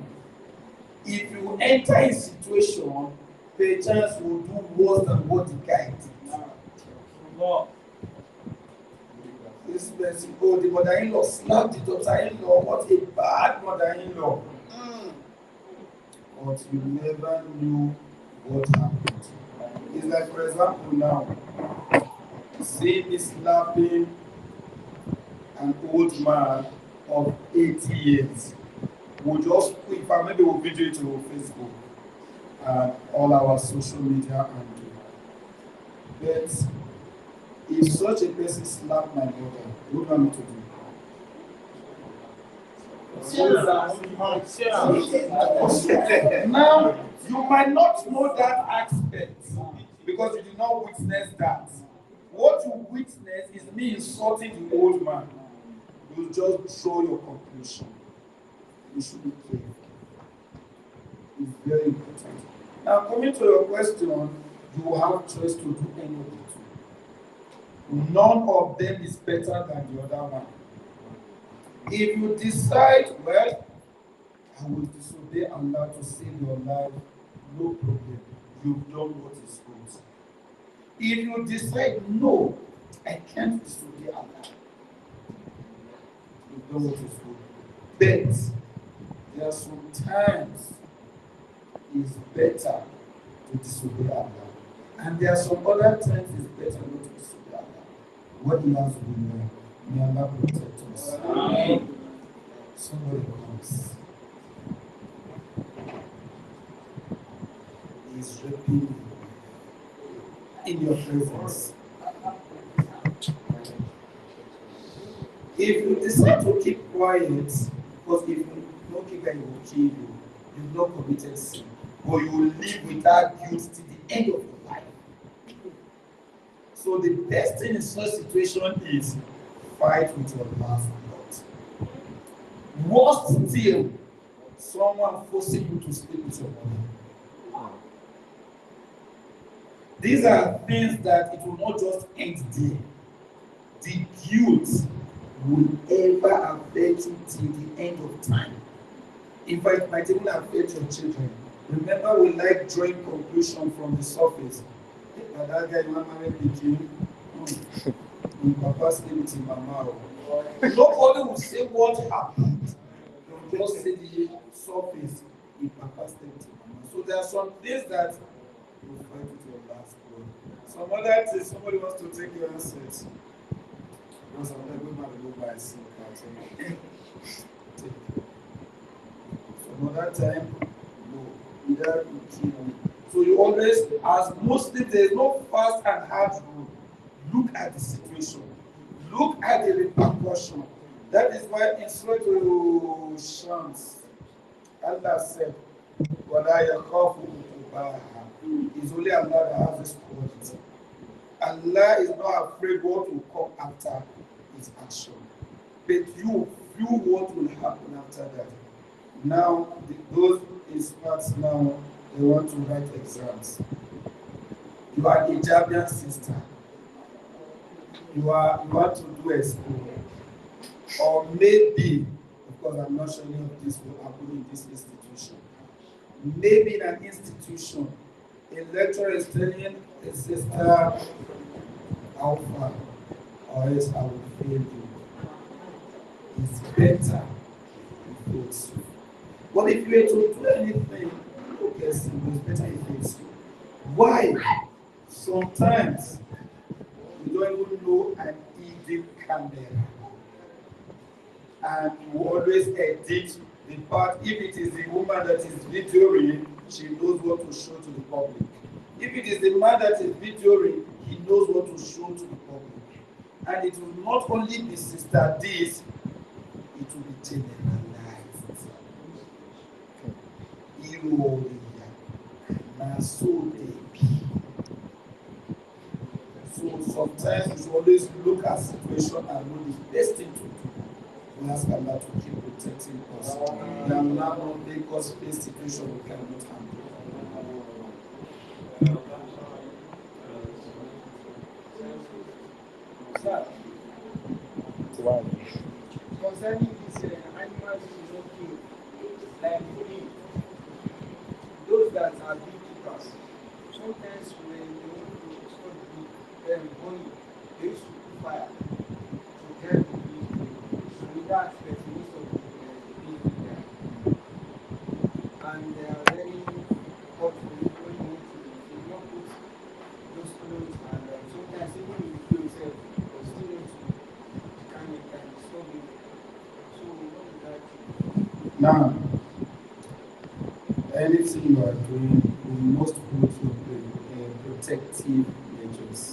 If you enter a situation, perchance will do worse than what the guy did. No. This person, oh, the mother-in-law slapped the daughter-in-law. What a bad mother-in-law. But you never knew what happened. It's like, for example, now, see me slapping an old man of 80 years. We'll just quick, maybe we'll video it to Facebook and all our social media and but if such a person slapped my brother, what do you want me to do? Now, you might not know that aspect because you did not witness that. What you witness is me insulting the old man. You just draw your conclusion. You should be careful. It's very important. Now, coming to your question, you have choice to do any of the two. None of them is better than the other one. If you decide, well, I will disobey Allah to save your life, no problem. You've done what is good. If you decide, no, I can't disobey Allah, you've done what is good. But there are some times it's better to disobey Allah. And there are some other times it's better not to disobey Allah. What He has been, may Allah protect us. Amen. Somebody comes. He's raping in your presence. If you decide to keep quiet, because if you don't keep quiet, he will kill you. You've not committed sin. But you will live with that guilt till the end of your life. So the best thing in such situation is fight with your last blood. Worst still, someone forcing you to sleep with your mother. These are things that it will not just end there. The guilt will ever affect you till the end of time. In fact, it might even affect your children. Remember, we like drawing conclusion from the surface. That guy married the king. In Papa sleep with him, Mama. Nobody will say what happened. They'll just say the surface. In Papa sleep with him, Mama. So there are some things that you fight with your last word. Some other things, somebody wants to take your assets. Because I'm not going to go buy a SIM card. Some other time, no. Either you kill me. So you always, as mostly there is no fast and hard rule. Look at the situation. Look at the repercussion. That is why in Surah Shams, Allah said, وَلَا يَخَافُ عُقْبَاهَا. It's only Allah that has this quality. Allah is not afraid what will come after his action. But you feel what will happen after that. Now, those experts now, they want to write exams. You are a Hijabian sister. You want to do a school. Or maybe, of course, I'm not sure any of this will happen in this institution. Maybe in an institution, a lecturer is telling a sister, Alpha, or else I will fail you. It's better if it's you. But if you were to do anything, okay, it's better if it's you. Why? Sometimes you don't even know an hidden camera. And you always edit the part. If it is the woman that is videoing, she knows what to show to the public. If it is the man that is videoing, he knows what to show to the public. And it will not only be sister this, it will be generalized. So sometimes you should always look at situation and know the best thing to do. We ask Allah to keep protecting us. And Allah not make us face situation we cannot handle. Sir, concerning these animals you don't kill, like pig, those that are beekeepers, sometimes when they want to stop the honey, they used to put fire to get the bee. So with that aspect, most of the bees there. And they are very hot when you want to not put those clothes and sometimes even if you feel yourself, you still want to kind of stop it. So what is that? Now, anything you are doing, you must put your protective measures.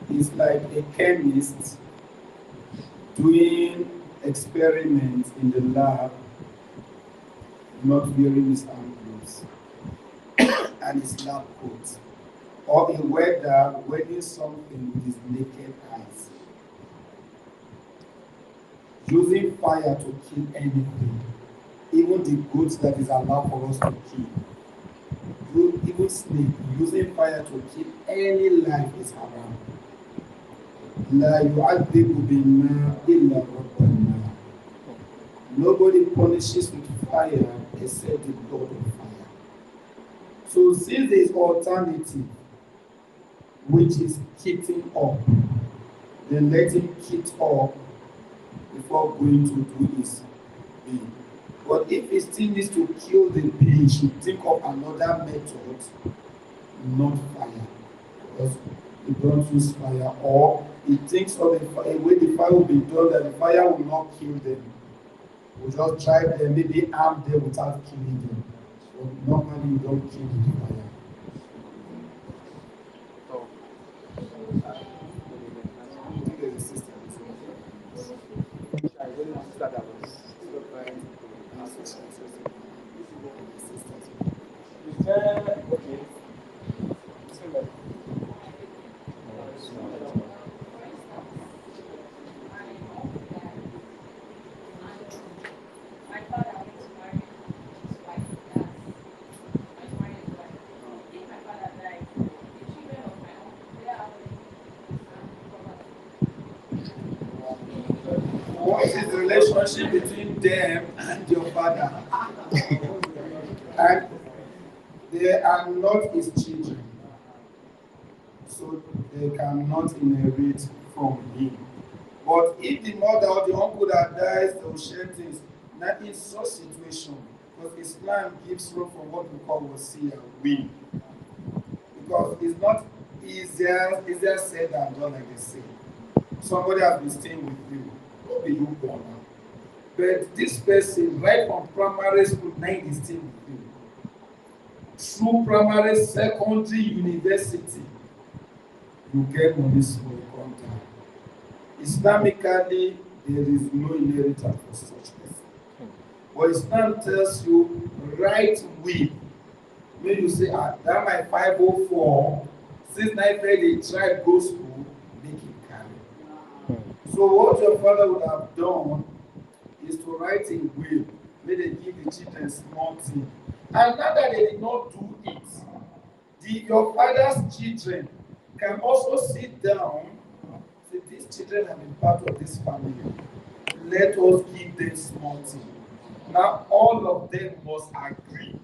It's like a chemist doing experiments in the lab, not wearing his hand gloves and his lab coat, or a welder wearing something with his naked eyes, using fire to kill anything, even the goods that is allowed for us to kill, even snake, using fire to kill any life is haram. لا يعذب بالماء إلا رب النار. Nobody punishes with fire except the Lord of fire. So since there is alternative, which is keeping up, then let him keep up before going to do his bee. But if he still needs to kill the bee, he should think of another method, not fire. Because he don't use fire, or he thinks of a way the fire will be done that the fire will not kill them. We'll just drive them, maybe arm them without killing them. So normally you don't kill the fire. I think there's a system. What is the relationship between them and your father? And they are not his children, so they cannot inherit from him. But if the mother or the uncle that dies, they will share things. Now, in such situation, because Islam gives room for what we call wasiya, will. Because it's not easier said than done, like they say. Somebody has been staying with you, what will you born now? But this person, right from primary school, now is staying with you. Through primary, secondary, university, you get money for the contact. Islamically, there is no inheritance for such person. But Islam tells you, right will. When you say, that my 504, since 9 the tribe goes to, make it carry. So what your father would have done is to write a will, may they give the children small thing. And now that they did not do it, your father's children can also sit down. Say, these children have been part of this family. Let us give them small thing. Now all of them must agree.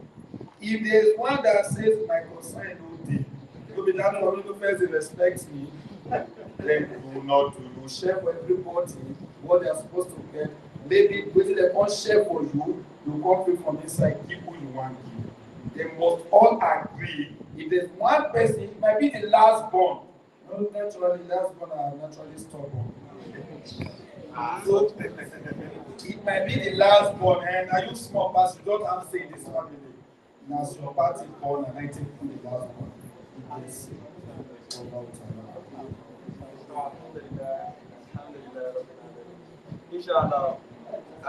If there is one that says my concern no day, it will be that one who first respects me, then we will not do. You share for everybody what they are supposed to get. Maybe when they can't share for you, you come free from inside, give who you want to give. They must all agree. If there's one person, it might be the last born. No, naturally, last born are naturally stubborn. So it might be the last born, and are you small person? You don't have to say in this family. Now, so your party born, and I take the last born. It gets about Inshallah,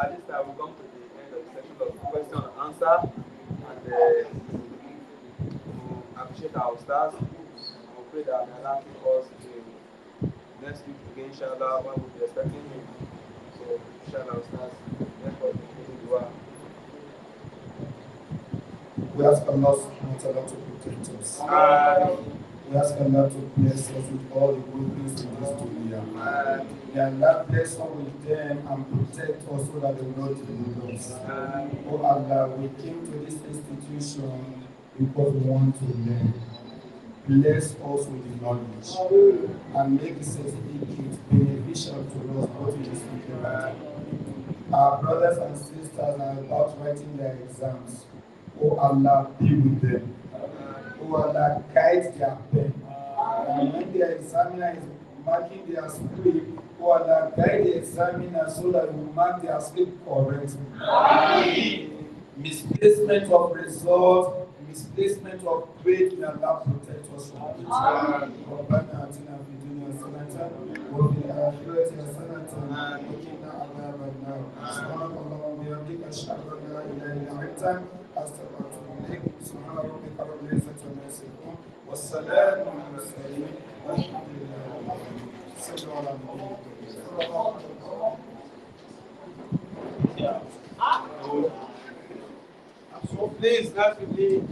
at this time we come to the end of the session of question and answer, and we appreciate our stars. We pray that Allah give us the next week again, inshallah, when we'll be expecting him. So, inshallah, stars, let's go to dua. we ask Allah subhanahu wa ta'ala to protect us. We ask Allah to bless us with all the good things in this dunya. May Allah bless us with them and protect us so that they will not delude us. Oh Allah, we came to this institution because we want to learn. Bless us with the knowledge and make the certificate beneficial to us both in this future. Our brothers and sisters are about writing their exams. Oh Allah, be with them. Oh Allah, guide their pen. And when the examiner is marking their script, oh Allah, guide the examiner so that we mark their script correctly. Misplacement of result, misplacement of grade, may Allah protect us from it. ربنا آتنا في الدنيا حسنة وفي الآخرة حسنة وقنا عذاب النار. سبحانك اللهم وبحمدك أشهد أن لا إله إلا أنت أستغفرك وأتوب إليك. سبحان ربك رب العزة عما يصفون والسلام على المرسلين والحمد لله رب العالمين. صلوا على النبي الكريم. So please, that will be